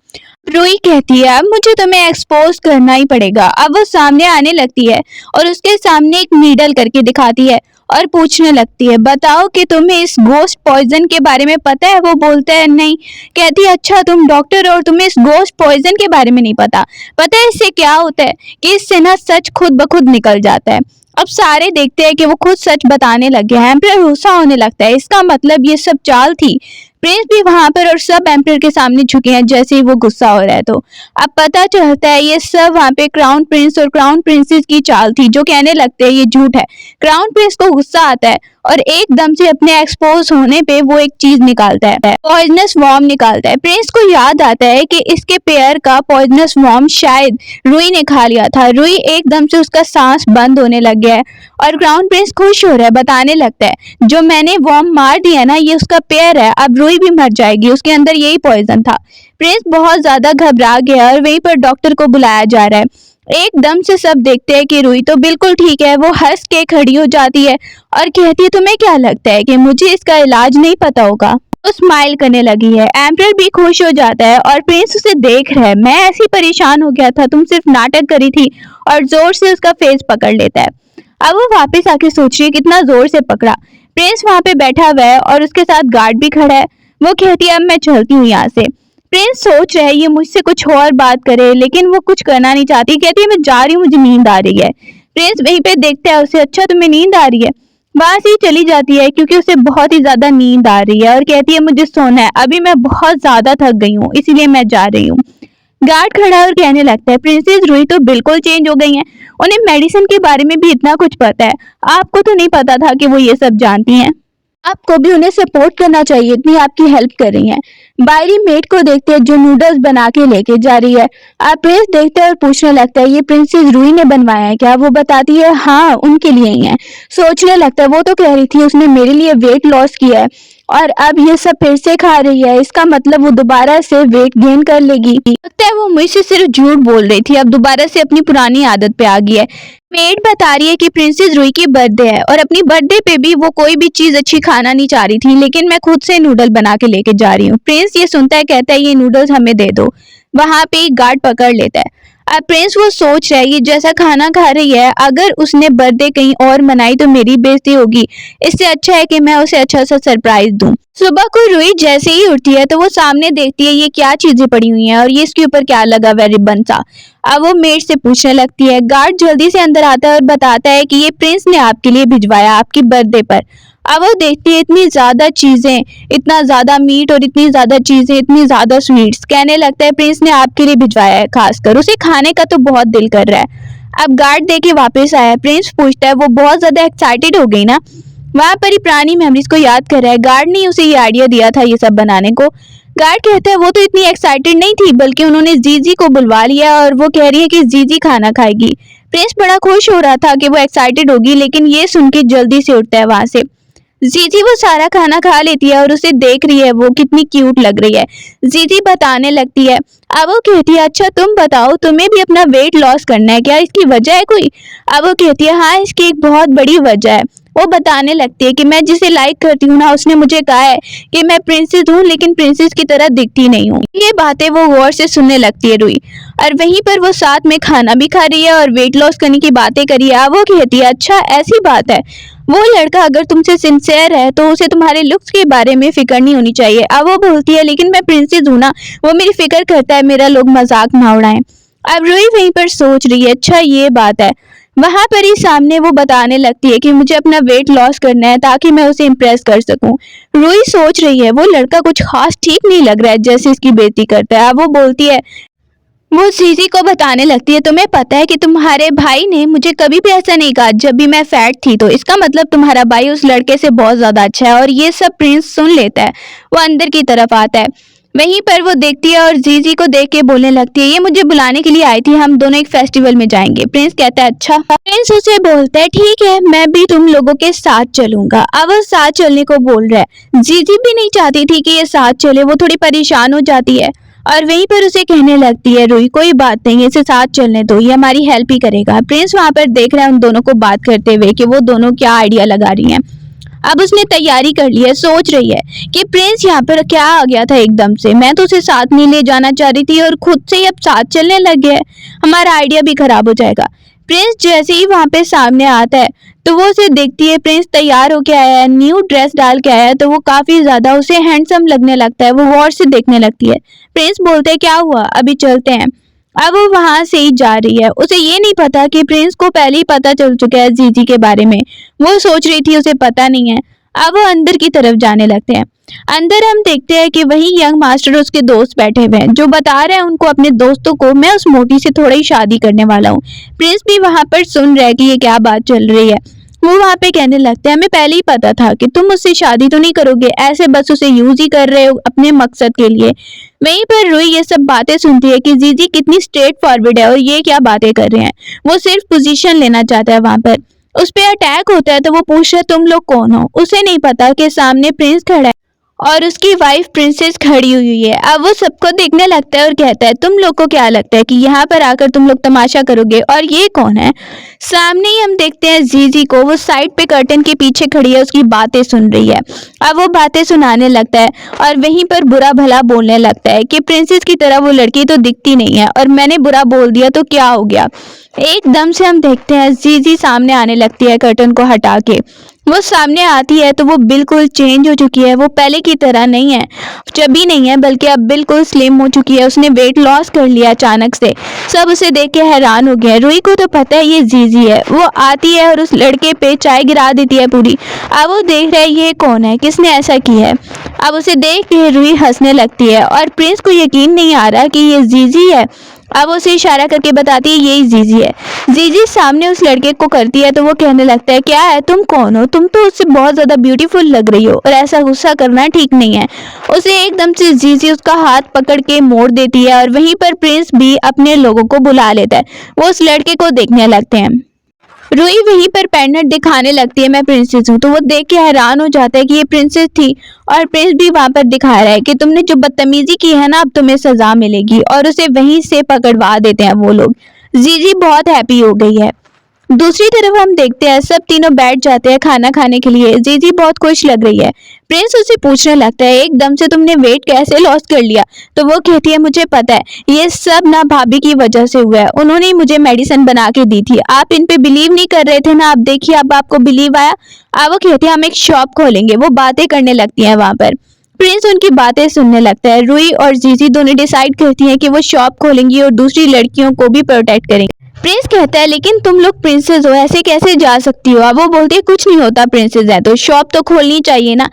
रूही कहती है अब मुझे तुम्हें एक्सपोज करना ही पड़ेगा। अब वो सामने आने लगती है और उसके सामने एक नीडल करके दिखाती है और पूछने लगती है बताओ कि तुम्हें इस गोस्ट पॉइजन के बारे में पता है। वो बोलता है नहीं। कहती है अच्छा तुम डॉक्टर और तुम्हें इस गोस्ट पॉइजन के बारे में नहीं पता। पता है इससे क्या होता है कि इससे ना सच खुद ब खुद निकल जाता है। अब सारे देखते हैं कि वो खुद सच बताने लग गया है। एम्परर गुस्सा होने लगता है, इसका मतलब ये सब चाल थी। प्रिंस भी वहां पर और सब एम्परर के सामने झुके हैं जैसे ही वो गुस्सा हो रहा है। तो अब पता चलता है ये सब वहां पे क्राउन प्रिंस और क्राउन प्रिंसेस की चाल थी जो कहने लगते हैं ये झूठ है। क्राउन प्रिंस को गुस्सा आता है और एकदम से अपने एक्सपोज होने पे वो एक चीज निकालता है, पॉइजनस वॉर्म निकालता है। प्रिंस को याद आता है कि इसके पेयर का पॉइजनस वॉर्म शायद रूही ने खा लिया था। रूही एकदम से उसका सांस बंद होने लग गया है और क्राउन प्रिंस खुश हो रहा है, बताने लगता है जो मैंने वॉर्म मार दिया ना ये उसका पेयर है, अब रूही भी मर जाएगी, उसके अंदर यही पॉइजन था। प्रिंस बहुत ज्यादा घबरा गया और वहीं पर डॉक्टर को बुलाया जा रहा है। एकदम से सब देखते हैं कि रूही तो बिल्कुल ठीक है। वो हंस के खड़ी हो जाती है और कहती है तुम्हें क्या लगता है कि मुझे इसका इलाज नहीं पता होगा। वो स्माइल करने लगी है। एम्परर भी खुश हो जाता है और प्रिंस उसे देख रहा है। मैं ऐसी परेशान हो गया था, तुम सिर्फ नाटक करी थी, और जोर से उसका फेस पकड़ लेता है। अब वो वापस आके सोच रही है कितना जोर से पकड़ा। प्रिंस वहां पे बैठा हुआ है और उसके साथ गार्ड भी खड़ा है। वो कहती है अब मैं चलती हूँ यहाँ से। प्रिंस सोच रहा है ये मुझसे कुछ और बात करे लेकिन वो कुछ करना नहीं चाहती। कहती है मैं जा रही हूँ, मुझे नींद आ रही है। प्रिंस वहीं पे देखता है उसे, अच्छा तुम्हें नींद आ रही है। वहां से ही चली जाती है क्योंकि उसे बहुत ही ज्यादा नींद आ रही है और कहती है मुझे सोना है, अभी मैं बहुत ज्यादा थक गई हूँ इसीलिए मैं जा रही हूँ। गार्ड खड़ा और कहने लगता है प्रिंसेस रूही तो बिल्कुल चेंज हो गई हैं, उन्हें मेडिसिन के बारे में भी इतना कुछ पता है, आपको तो नहीं पता था कि वो ये सब जानती हैं। आपको भी उन्हें सपोर्ट करना चाहिए, इतनी आपकी हेल्प कर रही हैं। बायरी मेड को देखते हैं जो नूडल्स बना के लेके जा रही है। आप प्रिंस देखते हैं और पूछने लगता है ये प्रिंसेस रूही ने बनवाया है क्या। वो बताती है हाँ उनके लिए ही है। सोचने लगता है वो तो कह रही थी उसने मेरे लिए वेट लॉस किया है, और अब ये सब फिर से खा रही है, इसका मतलब वो दोबारा से वेट गेन कर लेगी। लगता है वो मुझसे सिर्फ झूठ बोल रही थी, अब दोबारा से अपनी पुरानी आदत पे आ गई है। मेड बता रही है कि प्रिंसेस रुई की बर्थडे है और अपनी बर्थडे पे भी वो कोई भी चीज अच्छी खाना नहीं चाह रही थी, लेकिन मैं खुद से नूडल बना के लेके जा रही हूँ। प्रिंस ये सुनता है, कहता है ये नूडल्स हमें दे दो। वहां पे एक गार्ड पकड़ लेता है। अब प्रिंस वो सोच रहा है ये जैसा खाना खा रही है, अगर उसने बर्थडे कहीं और मनाई तो मेरी बेइज्जती होगी, इससे अच्छा है कि मैं उसे अच्छा सा सरप्राइज दूं। सुबह को रुई जैसे ही उठती है तो वो सामने देखती है ये क्या चीजें पड़ी हुई हैं और ये इसके ऊपर क्या लगा हुआ है रिबन सा। अब वो मेड से पूछने लगती है। गार्ड जल्दी से अंदर आता है और बताता है कि ये प्रिंस ने आपके लिए भिजवाया आपकी बर्थडे पर। अब वो देखती है इतनी ज्यादा चीजें, इतना ज्यादा मीट और इतनी ज्यादा चीजें, इतनी ज्यादा स्वीट्स। कहने लगता है प्रिंस ने आपके लिए भिजवाया है, खासकर उसे खाने का तो बहुत दिल कर रहा है। अब गार्ड देके वापस आया। प्रिंस पूछता है, वो बहुत ज्यादा एक्साइटेड हो गई ना? वहां पर ही पुरानी मेमोरीज को याद कर रहा है। गार्ड ने उसे ये आइडिया दिया था ये सब बनाने को। गार्ड कहता है वो तो इतनी एक्साइटेड नहीं थी, बल्कि उन्होंने जीजी को बुलवा लिया और वो कह रही है कि जीजी खाना खाएगी। प्रिंस बड़ा खुश हो रहा था कि वो एक्साइटेड होगी, लेकिन ये सुन के जल्दी से उठता है वहां से। जीजी वो सारा खाना खा लेती है और उसे देख रही है, वो कितनी क्यूट लग रही है। जीजी बताने लगती है। अब वो कहती है, अच्छा तुम बताओ, तुम्हें भी अपना वेट लॉस करना है क्या? इसकी वजह है कोई? अब वो कहती है, हाँ इसकी एक बहुत बड़ी वजह है। वो बताने लगती है कि मैं जिसे लाइक करती हूँ ना, उसने मुझे कहा है कि मैं प्रिंसेस हूँ, लेकिन प्रिंसेस की तरह दिखती नहीं हूँ। ये बातें वो गौर से सुनने लगती है रुई, और वहीं पर वो साथ में खाना भी खा रही है और वेट लॉस करने की बातें कर रही है। अब वो कहती है, अच्छा ऐसी बात है, वो लड़का अगर तुमसे सिंसियर है तो उसे तुम्हारे लुक्स के बारे में फिक्र नहीं होनी चाहिए। अब वो बोलती है, लेकिन मैं प्रिंसेस हूँ ना, वो मेरी फिक्र करता है, मेरा लोग मजाक ना उड़ाएं। अब रुई वहीं पर सोच रही है, अच्छा ये बात है। वहां पर ही सामने वो बताने लगती है कि मुझे अपना वेट लॉस करना है ताकि मैं उसे इम्प्रेस कर सकूं। रुई सोच रही है वो लड़का कुछ खास ठीक नहीं लग रहा है जैसे इसकी बेइज्जती करता है। अब वो बोलती है, वो जीजी को बताने लगती है, तुम्हें पता है कि तुम्हारे भाई ने मुझे कभी भी ऐसा नहीं कहा जब भी मैं फैट थी, तो इसका मतलब तुम्हारा भाई उस लड़के से बहुत ज्यादा अच्छा है। और ये सब प्रिंस सुन लेता है। वो अंदर की तरफ आता है। वहीं पर वो देखती है और जीजी को देख के बोलने लगती है, ये मुझे बुलाने के लिए आई थी, हम दोनों एक फेस्टिवल में जाएंगे। प्रिंस कहता है, अच्छा। प्रिंस उसे बोलता है, ठीक है मैं भी तुम लोगों के साथ चलूंगा। अब वो साथ चलने को बोल रहा है। जीजी भी नहीं चाहती थी कि ये साथ चले, वो थोड़ी परेशान हो जाती है और वहीं पर उसे कहने लगती है, रुई कोई बात नहीं, इसे साथ चलने दो, ये हमारी हेल्प ही करेगा। प्रिंस वहां पर देख रहा है उन दोनों को बात करते हुए कि वो दोनों क्या आइडिया लगा रही हैं। अब उसने तैयारी कर ली है, सोच रही है कि प्रिंस यहाँ पर क्या आ गया था एकदम से, मैं तो उसे साथ नहीं ले जाना चाह रही थी और खुद से ही अब साथ चलने लग गया है, हमारा आइडिया भी खराब हो जाएगा। प्रिंस जैसे ही वहां पे सामने आता है तो वो उसे देखती है। प्रिंस तैयार होके आया है, न्यू ड्रेस डाल के आया है, तो वो काफी ज्यादा उसे हैंडसम लगने लगता है। वो गौर से देखने लगती है। प्रिंस बोलते हैं, क्या हुआ, अभी चलते हैं। अब वो वहां से ही जा रही है। उसे ये नहीं पता कि प्रिंस को पहले ही पता चल चुका है जीजी के बारे में। वो सोच रही थी उसे पता नहीं है। अब वो अंदर की तरफ जाने लगते हैं। अंदर हम देखते हैं कि वही यंग मास्टर उसके दोस्त बैठे हुए हैं, जो बता रहे हैं उनको अपने दोस्तों को, मैं उस मोटी से थोड़ा ही शादी करने वाला हूँ। प्रिंस भी वहां पर सुन रहा है कि ये क्या बात चल रही है। वो वहां पे कहने लगते हैं, हमें पहले ही पता था कि तुम उससे शादी तो नहीं करोगे, ऐसे बस उसे यूज ही कर रहे हो अपने मकसद के लिए। वहीं पर रुई ये सब बातें सुनती है कि जीजी कितनी स्ट्रेट फॉरवर्ड है और ये क्या बातें कर रहे हैं। वो सिर्फ पोजीशन लेना चाहता है। वहां पर उस पर अटैक होता है तो वो पूछ रहा है, तुम लोग कौन हो? उसे नहीं पता कि सामने प्रिंस खड़ा है और उसकी वाइफ प्रिंसेस खड़ी हुई है। अब वो सबको देखने लगता है और कहता है, तुम लोग को क्या लगता है कि यहाँ पर आकर तुम लोग तमाशा करोगे? और ये कौन है? सामने ही हम देखते हैं जीजी को, वो साइड पे कर्टन के पीछे खड़ी है, उसकी बातें सुन रही है। अब वो बातें सुनाने लगता है और वहीं पर बुरा भला बोलने लगता है कि प्रिंसेस की तरह वो लड़की तो दिखती नहीं है और मैंने बुरा बोल दिया तो क्या हो गया। एकदम से हम देखते हैं जीजी सामने आने लगती है कर्टन को हटा के। वो सामने आती है तो वो बिल्कुल चेंज हो चुकी है। वो पहले की तरह नहीं है, चबी नहीं है, बल्कि अब बिल्कुल स्लिम हो चुकी है। उसने वेट लॉस कर लिया अचानक से। सब उसे देख के हैरान हो गए। रुई को तो पता है ये जीजी है। वो आती है और उस लड़के पे चाय गिरा देती है पूरी। अब वो देख रहा है ये कौन है, किसने ऐसा किया है। अब उसे देख के रुई हंसने लगती है और प्रिंस को यकीन नहीं आ रहा कि ये जीजी है। अब उसे इशारा करके बताती है यही जीजी है। जीजी सामने उस लड़के को करती है तो वो कहने लगता है, क्या है, तुम कौन हो? तुम तो उससे बहुत ज्यादा ब्यूटीफुल लग रही हो और ऐसा गुस्सा करना ठीक नहीं है। उसे एकदम से जीजी उसका हाथ पकड़ के मोड़ देती है और वहीं पर प्रिंस भी अपने लोगों को बुला लेता है। वो उस लड़के को देखने लगते हैं। रुई वहीं पर पेंडेंट दिखाने लगती है, मैं प्रिंसेस हूँ। तो वो देख के हैरान हो जाता है कि ये प्रिंसेस थी, और प्रिंस भी वहां पर दिखा रहा है कि तुमने जो बदतमीजी की है ना, अब तुम्हें सजा मिलेगी, और उसे वहीं से पकड़वा देते हैं वो लोग। जीजी बहुत हैप्पी हो गई है। दूसरी तरफ हम देखते हैं सब तीनों बैठ जाते हैं खाना खाने के लिए। जीजी बहुत खुश लग रही है। प्रिंस उससे पूछने लगता है एकदम से तुमने वेट कैसे लॉस कर लिया? तो वो कहती है मुझे पता है, ये सब ना भाभी की वजह से हुआ है, उन्होंने ही मुझे मेडिसिन बना के दी थी। आप इन पे बिलीव नहीं कर रहे थे ना, अब देखिए अब आपको बिलीव आया। अब वो कहती है हम एक शॉप खोलेंगे। वो बातें करने लगती है वहां पर। प्रिंस उनकी बातें सुनने लगता है। रुई और जीजी दोनों डिसाइड करती हैं कि वो शॉप खोलेंगी और दूसरी लड़कियों को भी प्रोटेक्ट करेंगी। प्रिंस कहता है लेकिन तुम लोग प्रिंसेस हो, ऐसे कैसे जा सकती हो? अब वो बोलती है कुछ नहीं होता, प्रिंसेस है तो शॉप तो खोलनी चाहिए ना।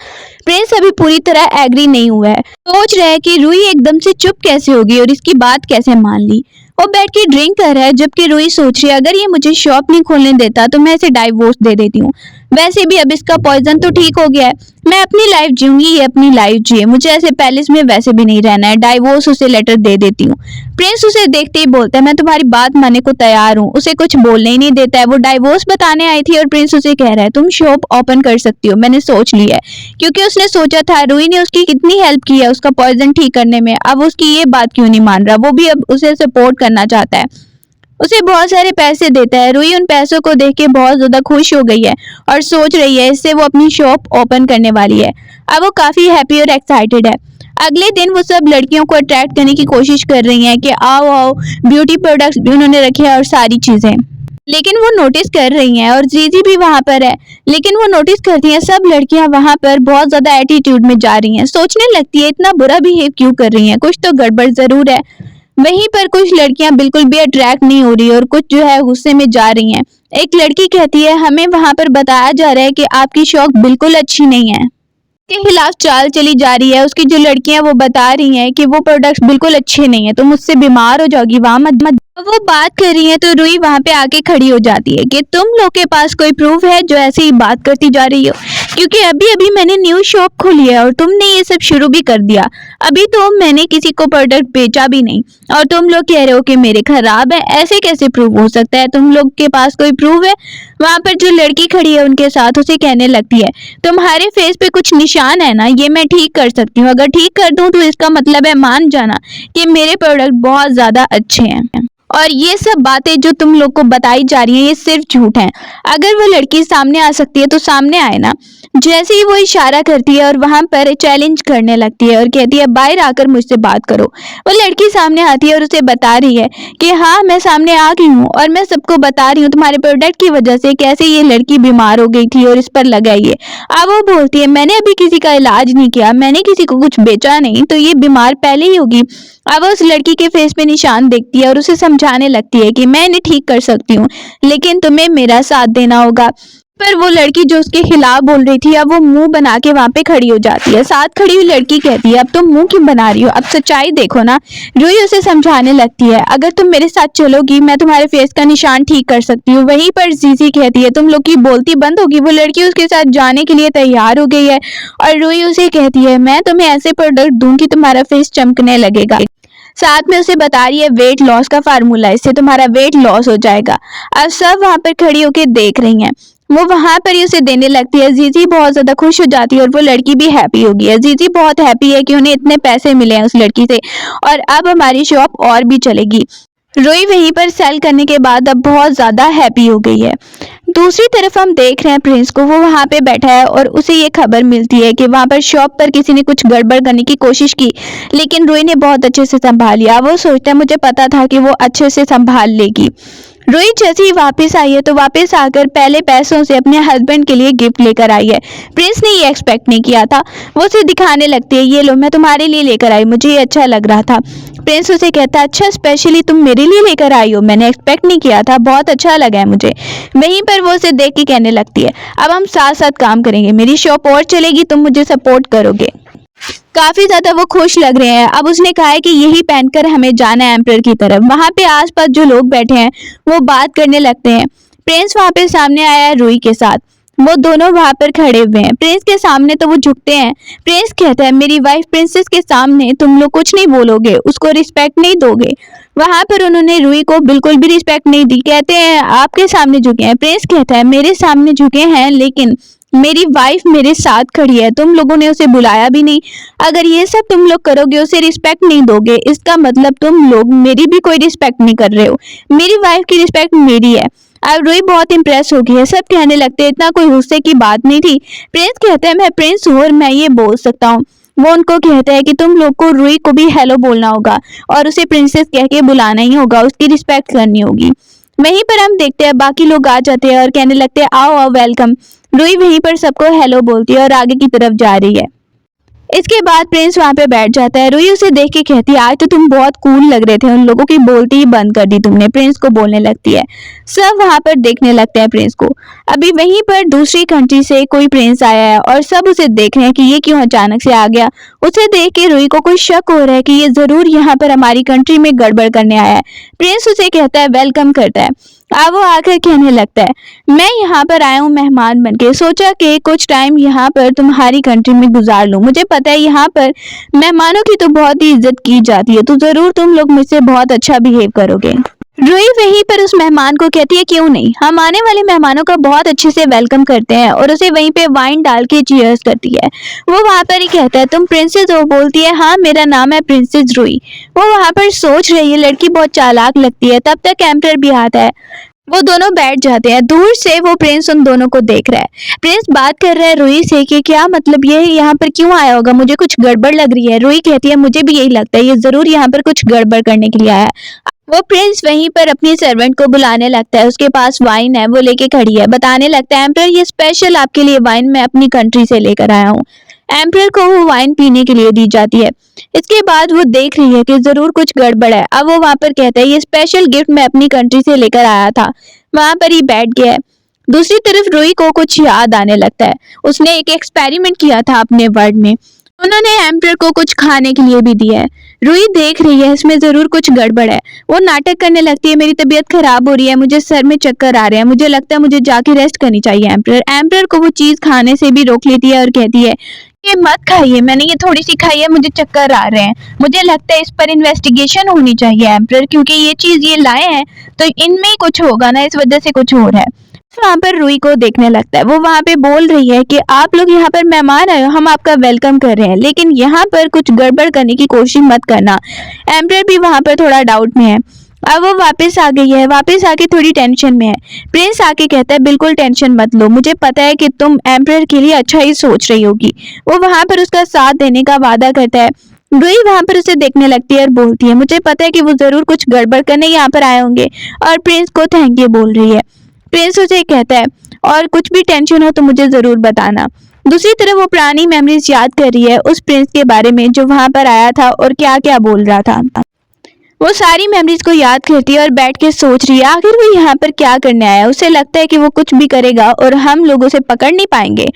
प्रिंस अभी पूरी तरह एग्री नहीं हुआ है, सोच रहा है कि रुई एकदम से चुप कैसे होगी और इसकी बात कैसे मान ली। वो बैठ के ड्रिंक कर रहा है, जबकि रुई सोच रही है अगर ये मुझे शॉप नहीं खोलने देता तो मैं इसे डाइवोर्स दे देती हूँ। वैसे भी अब इसका पॉइजन तो ठीक हो गया है, मैं अपनी लाइफ जीऊंगी, ये अपनी लाइफ जिए, मुझे ऐसे पैलेस में वैसे भी नहीं रहना है। डाइवोर्स उसे लेटर दे देती हूँ। प्रिंस उसे देखते ही बोलता है मैं तुम्हारी बात मानने को तैयार हूँ। उसे कुछ बोलने ही नहीं देता है। वो डाइवोर्स बताने आई थी और प्रिंस उसे कह रहा है तुम शॉप ओपन कर सकती हो, मैंने सोच लिया है। क्योंकि उसने सोचा था रुई ने उसकी कितनी हेल्प की है उसका पॉइजन ठीक करने में, अब उसकी ये बात क्यों नहीं मान रहा। वो भी अब उसे सपोर्ट करना चाहता है, उसे बहुत सारे पैसे देता है। रुई उन पैसों को देख के बहुत ज्यादा खुश हो गई है और सोच रही है इससे वो अपनी शॉप ओपन करने वाली है। अब वो काफी हैप्पी और एक्साइटेड है। अगले दिन वो सब लड़कियों को अट्रैक्ट करने की कोशिश कर रही हैं कि आओ आओ, ब्यूटी प्रोडक्ट्स भी उन्होंने रखे हैं और सारी चीजें। लेकिन वो नोटिस कर रही हैं और जीजी भी वहां पर है। लेकिन वो नोटिस करती हैं सब लड़कियां वहां पर बहुत ज्यादा एटीट्यूड में जा रही हैं। सोचने लगती है इतना बुरा बिहेव क्यों कर रही हैं, कुछ तो गड़बड़ जरूर है। वहीं पर कुछ लड़कियां बिल्कुल भी अट्रैक्ट नहीं हो रही और कुछ जो है गुस्से में जा रही हैं। एक लड़की कहती है हमें वहां पर बताया जा रहा है कि आपकी शौक बिल्कुल अच्छी नहीं है, के खिलाफ चाल चली जा रही है। उसकी जो लड़कियां वो बता रही हैं कि वो प्रोडक्ट्स बिल्कुल अच्छे नहीं है, तुम उससे बीमार हो जाओगी, वहां मत मत। वो बात कर रही है तो रुई वहां पे आके खड़ी हो जाती है कि तुम लोग के पास कोई प्रूफ है जो ऐसे ही बात करती जा रही हो? क्योंकि अभी अभी मैंने न्यू शॉप खोली है और तुमने ये सब शुरू भी कर दिया। अभी तो मैंने किसी को प्रोडक्ट बेचा भी नहीं और तुम लोग कह रहे हो कि मेरे खराब है, ऐसे कैसे प्रूफ हो सकता है? तुम लोग के पास कोई प्रूफ है? वहां पर जो लड़की खड़ी है उनके साथ उसे कहने लगती है तुम्हारे फेस पे कुछ निशान है ना, ये मैं ठीक कर सकती हूँ। अगर ठीक कर दूं तो इसका मतलब है मान जाना कि मेरे प्रोडक्ट बहुत ज्यादा अच्छे हैं और ये सब बातें जो तुम लोग को बताई जा रही हैं ये सिर्फ झूठ हैं। अगर वो लड़की सामने आ सकती है तो सामने आए ना। जैसे ही वो इशारा करती है और वहां पर चैलेंज करने लगती है और कहती है बाहर आकर मुझसे बात करो। वो लड़की सामने आती है और उसे बता रही है कि हाँ मैं सामने आ गई हूँ और मैं सबको बता रही हूँ तुम्हारे प्रोडक्ट की वजह से कैसे ये लड़की बीमार हो गई थी और इस पर लगा ये। अब वो बोलती है मैंने अभी किसी का इलाज नहीं किया, मैंने किसी को कुछ बेचा नहीं, तो ये बीमार पहले ही होगी। अब उस लड़की के फेस पे निशान देखती है और उसे समझाने लगती है कि मैं इन्हें ठीक कर सकती हूँ लेकिन तुम्हें मेरा साथ देना होगा। पर वो लड़की जो उसके खिलाफ बोल रही थी अब वो मुंह बना के वहां पे खड़ी हो जाती है। साथ खड़ी हुई लड़की कहती है अब तुम मुंह क्यों बना रही हो, अब सच्चाई देखो ना। रुई उसे समझाने लगती है अगर तुम मेरे साथ चलोगी मैं तुम्हारे फेस का निशान ठीक कर सकती हूँ। वहीं पर जीजी कहती है तुम लोग की बोलती बंद होगी। वो लड़की उसके साथ जाने के लिए तैयार हो गई है और रुई उसे कहती है मैं तुम्हें ऐसे प्रोडक्ट दूंगी तुम्हारा फेस चमकने लगेगा। साथ में उसे बता रही है वेट लॉस का फार्मूला, इससे तुम्हारा वेट लॉस हो जाएगा। अब सब वहां पर खड़ी होकर देख रही हैं। वो वहां पर ही उसे देने लगती है। जीजी बहुत ज्यादा खुश हो जाती है और वो लड़की भी हैप्पी हो गई है। जीजी बहुत हैप्पी है कि उन्हें इतने पैसे मिले हैं उस लड़की से और अब हमारी शॉप और भी चलेगी। रुई वहीं पर सेल करने के बाद अब बहुत ज्यादा हैप्पी हो गई है। दूसरी तरफ हम देख रहे हैं प्रिंस को, वो वहां पे बैठा है और उसे ये खबर मिलती है कि वहां पर शॉप पर किसी ने कुछ गड़बड़ करने की कोशिश की लेकिन रुई ने बहुत अच्छे से संभाल लिया। वो सोचता है मुझे पता था कि वो अच्छे से संभाल लेगी। रुई जैसे ही वापस आई है तो वापस आकर पहले पैसों से अपने हस्बैंड के लिए गिफ्ट लेकर आई है। प्रिंस ने ये एक्सपेक्ट नहीं किया था। वो उसे दिखाने लगती है ये लो मैं तुम्हारे लिए लेकर आई, मुझे ये अच्छा लग रहा था। प्रिंस उसे कहता है अच्छा स्पेशली तुम मेरे लिए लेकर आई हो, मैंने एक्सपेक्ट नहीं किया था, बहुत अच्छा लगा है मुझे। वहीं पर वो उसे देख के कहने लगती है अब हम साथ साथ काम करेंगे, मेरी शॉप और चलेगी, तुम मुझे सपोर्ट करोगे। काफी ज्यादा वो खुश लग रहे हैं। अब उसने कहा है कि यही पहनकर हमें जाना है एम्परर की तरफ। वहां पे आसपास जो लोग बैठे हैं वो बात करने लगते हैं। प्रिंस वहां पे सामने आया है रुई के साथ, वो दोनों वहां पर खड़े हुए हैं। प्रिंस के सामने तो वो झुकते हैं। प्रिंस कहता है मेरी वाइफ प्रिंसेस के सामने तुम लोग कुछ नहीं बोलोगे, उसको रिस्पेक्ट नहीं दोगे। वहां पर उन्होंने रुई को बिल्कुल भी रिस्पेक्ट नहीं दी। कहते हैं आपके सामने झुके हैं। प्रिंस कहता है मेरे सामने झुके हैं लेकिन मेरी वाइफ मेरे साथ खड़ी है, तुम लोगों ने उसे बुलाया भी नहीं। अगर ये सब तुम लोग करोगे, उसे रिस्पेक्ट नहीं दोगे, इसका मतलब तुम लोग मेरी भी कोई रिस्पेक्ट नहीं कर रहे हो। मेरी वाइफ की रिस्पेक्ट मेरी है। अब रुई बहुत इंप्रेस हो गई है। सब कहने लगते हैं इतना कोई गुस्से की बात नहीं थी। प्रिंस कहता है मैं प्रिंस हूँ और मैं ये बोल सकता हूँ। वो उनको कहता है कि तुम लोग को रुई को भी हेलो बोलना होगा और उसे प्रिंसेस कह के बुलाना ही होगा, उसकी रिस्पेक्ट करनी होगी। वहीं पर हम देखते हैं बाकी लोग आ जाते हैं और कहने लगते हैं आओ आओ वेलकम। रुई वहीं पर सबको हेलो बोलती है और आगे की तरफ जा रही है। इसके बाद प्रिंस वहां पे बैठ जाता है। रुई उसे देख के कहती है आज तो तुम बहुत कूल लग रहे थे, उन लोगों की बोलती ही बंद कर दी तुमने। प्रिंस को बोलने लगती है। सब वहां पर देखने लगते हैं प्रिंस को। अभी वहीं पर दूसरी कंट्री से कोई प्रिंस आया है और सब उसे देख रहे हैं कि ये क्यों अचानक से आ गया। उसे देख के रुई को कोई शक हो रहा है कि ये जरूर यहाँ पर हमारी कंट्री में गड़बड़ करने आया है। प्रिंस उसे कहता है वेलकम करता है। अब वो आकर कहने लगता है मैं यहाँ पर आया हूँ मेहमान बनके, सोचा कि कुछ टाइम यहाँ पर तुम्हारी कंट्री में गुजार लूँ। मुझे पता है यहाँ पर मेहमानों की तो बहुत ही इज्जत की जाती है, तो जरूर तुम लोग मुझसे बहुत अच्छा बिहेव करोगे। रुई वहीं पर उस मेहमान को कहती है क्यों नहीं, हम आने वाले मेहमानों का बहुत अच्छे से वेलकम करते हैं और उसे वहीं पे वाइन डाल के चीयर्स करती है। वो वहां पर ही कहता है तुम प्रिंसेस हो, बोलती है हाँ मेरा नाम है प्रिंसेस रुई। वो वहां पर सोच रही है, लड़की बहुत चालाक लगती है। तब तक एम्परर भी आता है। वो दोनों बैठ जाते हैं। दूर से वो प्रिंस उन दोनों को देख रहा है। प्रिंस बात कर रहा है रुई से कि क्या मतलब ये यहाँ पर क्यों आया होगा, मुझे कुछ गड़बड़ लग रही है। रुई कहती है मुझे भी यही लगता है, ये जरूर यहाँ पर कुछ गड़बड़ करने के लिए आया है। वो प्रिंस वहीं पर अपनी सर्वेंट को बुलाने लगता है। उसके पास वाइन है, वो लेके खड़ी है। बताने लगता है एम्परर ये स्पेशल आपके लिए वाइन मैं अपनी कंट्री से लेकर आया हूँ। एम्परर को वो वाइन पीने के लिए दी जाती है। इसके बाद वो देख रही है कि जरूर कुछ गड़बड़ है। अब वो वहां पर कहता है ये स्पेशल गिफ्ट मैं अपनी कंट्री से लेकर आया था। वहां पर ही बैठ गया है। दूसरी तरफ रुई को कुछ याद आने लगता है। उसने एक एक्सपेरिमेंट किया था अपने वर्ल्ड में। उन्होंने एम्परर को कुछ खाने के लिए भी दिया है। रुई देख रही है इसमें जरूर कुछ गड़बड़ है। वो नाटक करने लगती है मेरी तबीयत खराब हो रही है, मुझे सर में चक्कर आ रहे हैं, मुझे लगता है मुझे जाके रेस्ट करनी चाहिए। एम्परर को वो चीज खाने से भी रोक लेती है और कहती है ये मत खाइए, मैंने ये थोड़ी सी खाई है, मुझे चक्कर आ रहे हैं, मुझे लगता है इस पर इन्वेस्टिगेशन होनी चाहिए एम्परर, क्योंकि ये चीज ये लाए हैं तो इनमें ही कुछ होगा ना, इस वजह से कुछ हो रहा है। वहां पर रुई को देखने लगता है। वो वहां पे बोल रही है कि आप लोग यहाँ पर मेहमान आए हो, हम आपका वेलकम कर रहे हैं, लेकिन यहाँ पर कुछ गड़बड़ करने की कोशिश मत करना। एम्परर भी वहां पर थोड़ा डाउट में है। अब वो वापस आ गई है, वापस आके थोड़ी टेंशन में है। प्रिंस आके कहता है बिल्कुल टेंशन मत लो, मुझे पता है कि तुम एम्परर के लिए अच्छा ही सोच रही होगी। वो वहां पर उसका साथ देने का वादा करता है। रुई वहां पर उसे देखने लगती है और बोलती है मुझे पता है कि वो जरूर कुछ गड़बड़ करने यहाँ पर आए होंगे, और प्रिंस को थैंक यू बोल रही है। प्रिंस उसे कहता है और कुछ भी टेंशन हो तो मुझे जरूर बताना। दूसरी तरफ वो पुरानी मेमोरीज याद कर रही है उस प्रिंस के बारे में जो वहां पर आया था और क्या क्या बोल रहा था। वो सारी मेमोरीज को याद करती है और बैठ के सोच रही है आखिर वो यहाँ पर क्या करने आया। उसे लगता है कि वो कुछ भी करेगा और हम लोग उसे पकड़ नहीं पाएंगे।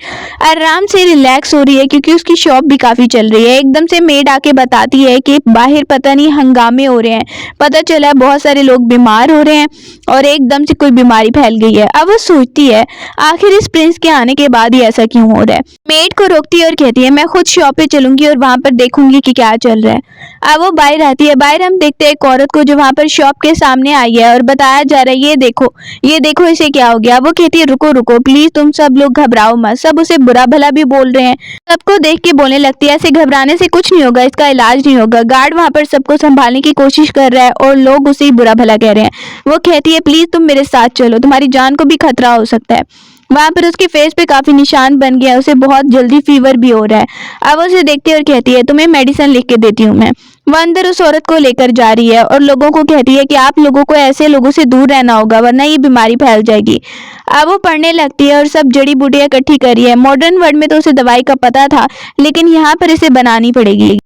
आराम से रिलैक्स हो रही है क्योंकि उसकी शॉप भी काफी चल रही है। एकदम से मेड आके बताती है कि बाहर पता नहीं हंगामे हो रहे हैं, पता चला बहुत सारे लोग बीमार हो रहे हैं और एकदम से कोई बीमारी फैल गई है। अब वो सोचती है आखिर इस प्रिंस के आने के बाद ही ऐसा क्यों हो रहा है। मेड को रोकती है और कहती है मैं खुद शॉप पे चलूंगी और वहां पर देखूंगी कि क्या चल रहा है। अब वो बाहर आती है। बाहर हम देखते हैं एक औरत को जो वहां पर शॉप के सामने आई है और बताया जा रहा है ये देखो इसे क्या हो गया। वो कहती है रुको रुको प्लीज, तुम सब लोग घबराओ मत। सब उसे बुरा भला भी बोल रहे हैं। सबको देख के बोलने लगती है ऐसे घबराने से कुछ नहीं होगा, इसका इलाज नहीं होगा। गार्ड वहां पर सबको संभालने की कोशिश कर रहा है और लोग उसे बुरा भला कह रहे हैं। वो कहती है प्लीज तुम मेरे साथ चलो, तुम्हारी जान को भी खतरा हो सकता है। वहां पर उसके फेस पे काफी निशान बन गया, उसे बहुत जल्दी फीवर भी हो रहा है। अब उसे देखती है और कहती है तुम्हें मेडिसिन लिख के देती हूँ मैं। वह अंदर उस औरत को लेकर जा रही है और लोगों को कहती है कि आप लोगों को ऐसे लोगों से दूर रहना होगा वरना ये बीमारी फैल जाएगी। अब वो पढ़ने लगती है और सब जड़ी बूटियां इकट्ठी कर रही है। मॉडर्न वर्ल्ड में तो उसे दवाई का पता था, लेकिन यहाँ पर इसे बनानी पड़ेगी।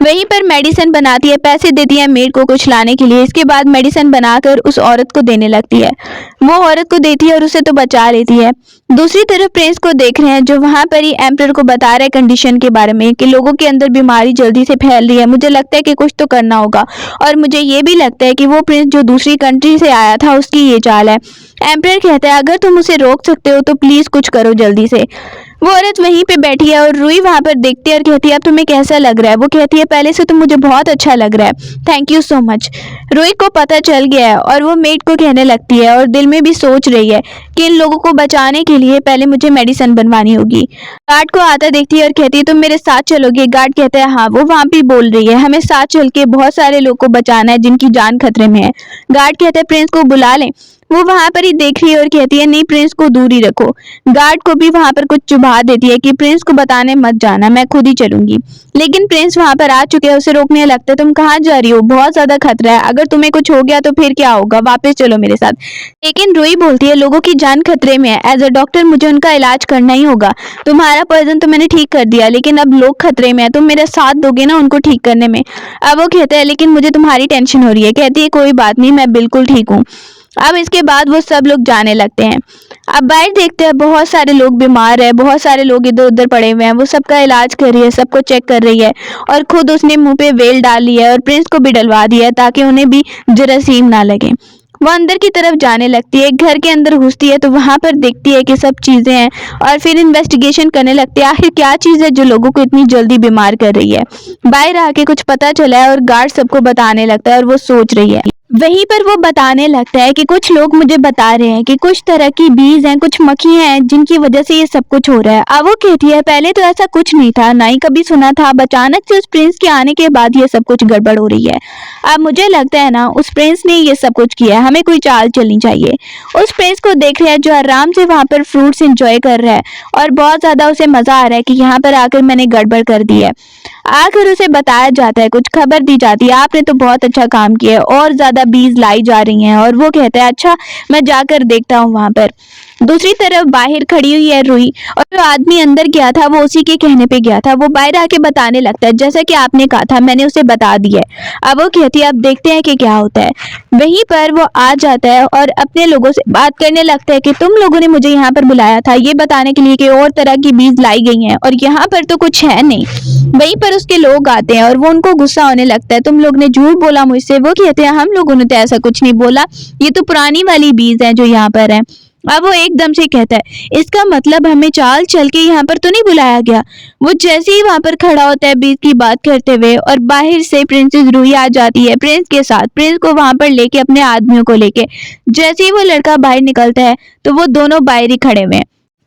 वहीं पर मेडिसिन बनाती है, पैसे देती है मेड को कुछ लाने के लिए। इसके बाद मेडिसिन बनाकर उस औरत को देने लगती है। वो औरत को देती है और उसे तो बचा लेती है। दूसरी तरफ प्रिंस को देख रहे हैं जो वहां पर ही एम्परर को बता रहे कंडीशन के बारे में कि लोगों के अंदर बीमारी जल्दी से फैल रही है। मुझे लगता है कि कुछ तो करना होगा, और मुझे ये भी लगता है कि वो प्रिंस जो दूसरी कंट्री से आया था उसकी ये चाल है। एम्परर कहता है अगर तुम उसे रोक सकते हो तो प्लीज कुछ करो जल्दी से। वो औरत वहीं पे बैठी है और रूही वहां पर देखती है और कहती है अब तुम्हें कैसा लग रहा है। वो कहती है पहले से तो मुझे बहुत अच्छा लग रहा है, thank you so much. Roohi को पता चल गया है और वो मेड को कहने लगती है और दिल में भी सोच रही है कि इन लोगों को बचाने के लिए पहले मुझे मेडिसिन बनवानी होगी। गार्ड को आता देखती है और कहती है तुम मेरे साथ चलोगे। गार्ड कहता है हाँ। वो वहां पे बोल रही है हमें साथ चल के बहुत सारे लोग को बचाना है जिनकी जान खतरे में है। गार्ड कहता है प्रिंस को बुला लें। वो वहां पर ही देख रही है और कहती है नहीं, प्रिंस को दूर ही रखो। गार्ड को भी वहां पर कुछ चुभा देती है कि प्रिंस को बताने मत जाना, मैं खुद ही चलूंगी। लेकिन प्रिंस वहां पर आ चुके हैं, उसे रोकने लगता है तुम कहाँ जा रही हो, बहुत ज्यादा खतरा है, अगर तुम्हें कुछ हो गया तो फिर क्या होगा, वापस चलो मेरे साथ। लेकिन रूही बोलती है लोगों की जान खतरे में है, एज अ डॉक्टर मुझे उनका इलाज करना ही होगा। तुम्हारा पॉइजन तो मैंने ठीक कर दिया लेकिन अब लोग खतरे में है, तुम मेरा साथ दोगे ना उनको ठीक करने में। अब वो कहता है लेकिन मुझे तुम्हारी टेंशन हो रही है। कहती है कोई बात नहीं, मैं बिल्कुल ठीक हूँ। अब इसके बाद वो सब लोग जाने लगते हैं। अब बाहर देखते हैं बहुत सारे लोग बीमार है, बहुत सारे लोग इधर उधर पड़े हुए हैं। वो सबका इलाज कर रही है, सबको चेक कर रही है और खुद उसने मुंह पे वेल डाल लिया है और प्रिंस को भी डलवा दिया है ताकि उन्हें भी जरासीम ना लगे। वो अंदर की तरफ जाने लगती है, घर के अंदर घुसती है तो वहां पर देखती है कि सब चीजें हैं और फिर इन्वेस्टिगेशन करने लगती है आखिर क्या चीज है जो लोगों को इतनी जल्दी बीमार कर रही है। बाहर आके कुछ पता चला है और गार्ड सबको बताने लगता है और वो सोच रही है। वहीं पर वो बताने लगता है कि कुछ लोग मुझे बता रहे हैं कि कुछ तरह की बीज हैं, कुछ मक्खियां हैं जिनकी वजह से ये सब कुछ हो रहा है। अब वो कहती है पहले तो ऐसा कुछ नहीं था, ना ही कभी सुना था, अचानक से उस प्रिंस के आने के बाद ये सब कुछ गड़बड़ हो रही है। अब मुझे लगता है ना उस प्रिंस ने ये सब कुछ किया है, हमें कोई चाल चलनी चाहिए। उस प्रिंस को देख रहा है जो आराम से वहां पर फ्रूट्स एंजॉय कर रहा है और बहुत ज्यादा उसे मजा आ रहा है कि यहाँ पर आकर मैंने गड़बड़ कर दी है। आकर उसे बताया जाता है, कुछ खबर दी जाती है आपने तो बहुत अच्छा काम किया है, और ज्यादा बीज लाई जा रही हैं। और वो कहता है अच्छा मैं जाकर देखता हूँ वहां पर। दूसरी तरफ बाहर खड़ी हुई है रूही और जो आदमी अंदर गया था वो उसी के कहने पे गया था। वो बाहर आके बताने लगता है जैसा कि आपने कहा था मैंने उसे बता दिया है। अब वो कहती है अब देखते हैं कि क्या होता है। वहीं पर वो आ जाता है और अपने लोगों से बात करने लगता है कि तुम लोगों ने मुझे यहाँ पर बुलाया था ये बताने के लिए कि और तरह की बीज लाई गई हैं और यहाँ पर तो कुछ है नहीं। वहीं पर उसके लोग आते हैं और वो उनको गुस्सा होने लगता है तुम लोग ने झूठ बोला मुझसे। वो कहते हैं हम लोगों ने तो ऐसा कुछ नहीं बोला, ये तो पुरानी वाली बीज है जो यहाँ पर है। अब वो एकदम से कहता है इसका मतलब हमें चाल चल के यहाँ पर तो नहीं बुलाया गया। वो जैसे ही वहां पर खड़ा होता है बीज की बात करते हुए और बाहर से प्रिंसेस रूही आ जाती है प्रिंस के साथ, प्रिंस को वहां पर लेके अपने आदमियों को लेके। जैसे ही वो लड़का बाहर निकलता है तो वो दोनों बाहर ही खड़े हुए हैं।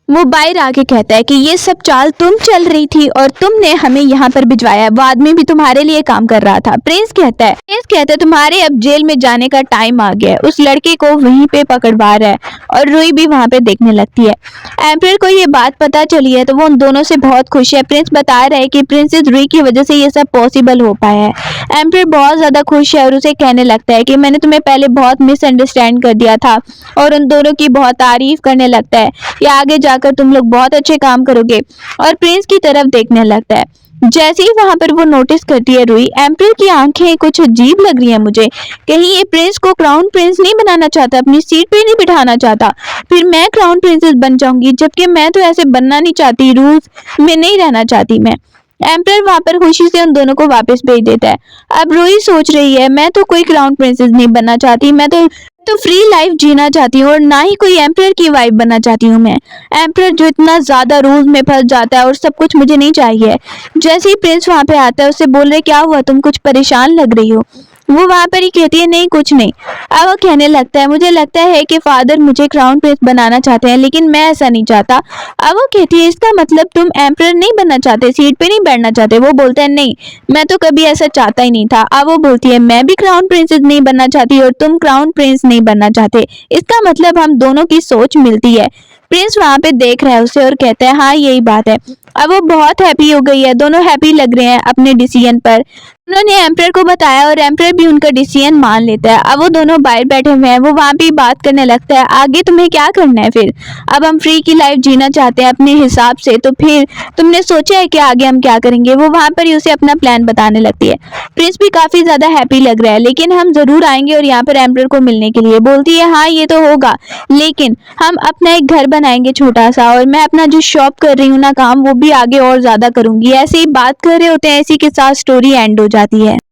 वो बाहर आके कहता है कि ये सब चाल तुम चल रही थी और तुमने हमें यहाँ पर भिजवाया, वो आदमी भी तुम्हारे लिए काम कर रहा था। प्रिंस कहता है तुम्हारे अब जेल में जाने का टाइम आ गया है। उस लड़के को वहीं पे पकड़वा रहा है और रूही भी वहां पे देखने लगती है। एम्परर को ये बात पता चली है तो वो उन दोनों से बहुत खुश है। प्रिंस बता रहा है कि प्रिंसेस रूही की वजह से ये सब पॉसिबल हो पाया है। एम्परर बहुत ज्यादा खुश है और उसे कहने लगता है कि मैंने तुम्हें पहले बहुत मिसअंडरस्टैंड कर दिया था, और उन दोनों की बहुत तारीफ करने लगता है कि आगे जाकर तुम लोग बहुत अच्छे काम करोगे और प्रिंस की तरफ देखने लगता है। जैसे ही वहां पर वो नोटिस करती है रूही एम्परर की आंखें कुछ अजीब लग रही है मुझे, कहीं ये प्रिंस को क्राउन प्रिंस नहीं बनाना चाहता, अपनी सीट पे नहीं बिठाना चाहता, फिर मैं क्राउन प्रिंसेस बन जाऊंगी, जबकि मैं तो ऐसे बनना नहीं चाहती, रूल्स में नहीं रहना चाहती मैं। एम्परर वहां पर खुशी से उन दोनों को वापस भेज देता है। अब रूही सोच रही है मैं तो कोई क्राउन प्रिंसेस नहीं बनना चाहती, मैं तो फ्री लाइफ जीना चाहती हूँ और ना ही कोई एम्परर की वाइफ बनना चाहती हूँ मैं। एम्परर जो इतना ज्यादा रूल्स में फंस जाता है और सब कुछ मुझे नहीं चाहिए। जैसे ही प्रिंस वहां पे आता है उससे बोल रहे क्या हुआ, तुम कुछ परेशान लग रही हो। वो वहां पर ही कहती है नहीं कुछ नहीं। अब वो कहने लगता है मुझे लगता है कि फादर मुझे क्राउन प्रिंस बनाना चाहते हैं लेकिन मैं ऐसा नहीं चाहता। अब वो कहती है इसका मतलब तुम एम्परर नहीं बनना चाहते, सीट पे नहीं बैठना चाहते। वो बोलता है नहीं मैं तो कभी ऐसा चाहता ही नहीं था। अब वो बोलती है मैं भी क्राउन प्रिंसेस नहीं बनना चाहती और तुम क्राउन प्रिंस नहीं बनना चाहते, इसका मतलब हम दोनों की सोच मिलती है। प्रिंस वहां पे देख रहा है उसे और कहता है हाँ यही बात है। अब वो बहुत हैप्पी हो गई है, दोनों हैप्पी लग रहे हैं अपने डिसीजन पर। उन्होंने एम्परर को बताया और एम्परर भी उनका डिसीजन मान लेता है। अब वो दोनों बाहर बैठे हुए हैं, वो वहां पे बात करने लगता है आगे तुम्हें क्या करना है फिर। अब हम फ्री की लाइफ जीना चाहते हैं अपने हिसाब से, तो फिर तुमने सोचा है कि आगे हम क्या करेंगे। वो वहां पर ही उसे अपना प्लान बताने लगती है। प्रिंस भी काफी ज्यादा हैप्पी लग रहा है, लेकिन हम जरूर आएंगे और यहाँ पर एम्परर को मिलने के लिए। बोलती है हाँ ये तो होगा, लेकिन हम अपना एक घर बनाएंगे छोटा सा, और मैं अपना जो शॉप कर रही हूँ ना काम, वो भी आगे और ज्यादा करूंगी। ऐसे ही बात कर रहे होते हैं, इसी के साथ स्टोरी एंड हो जाती है।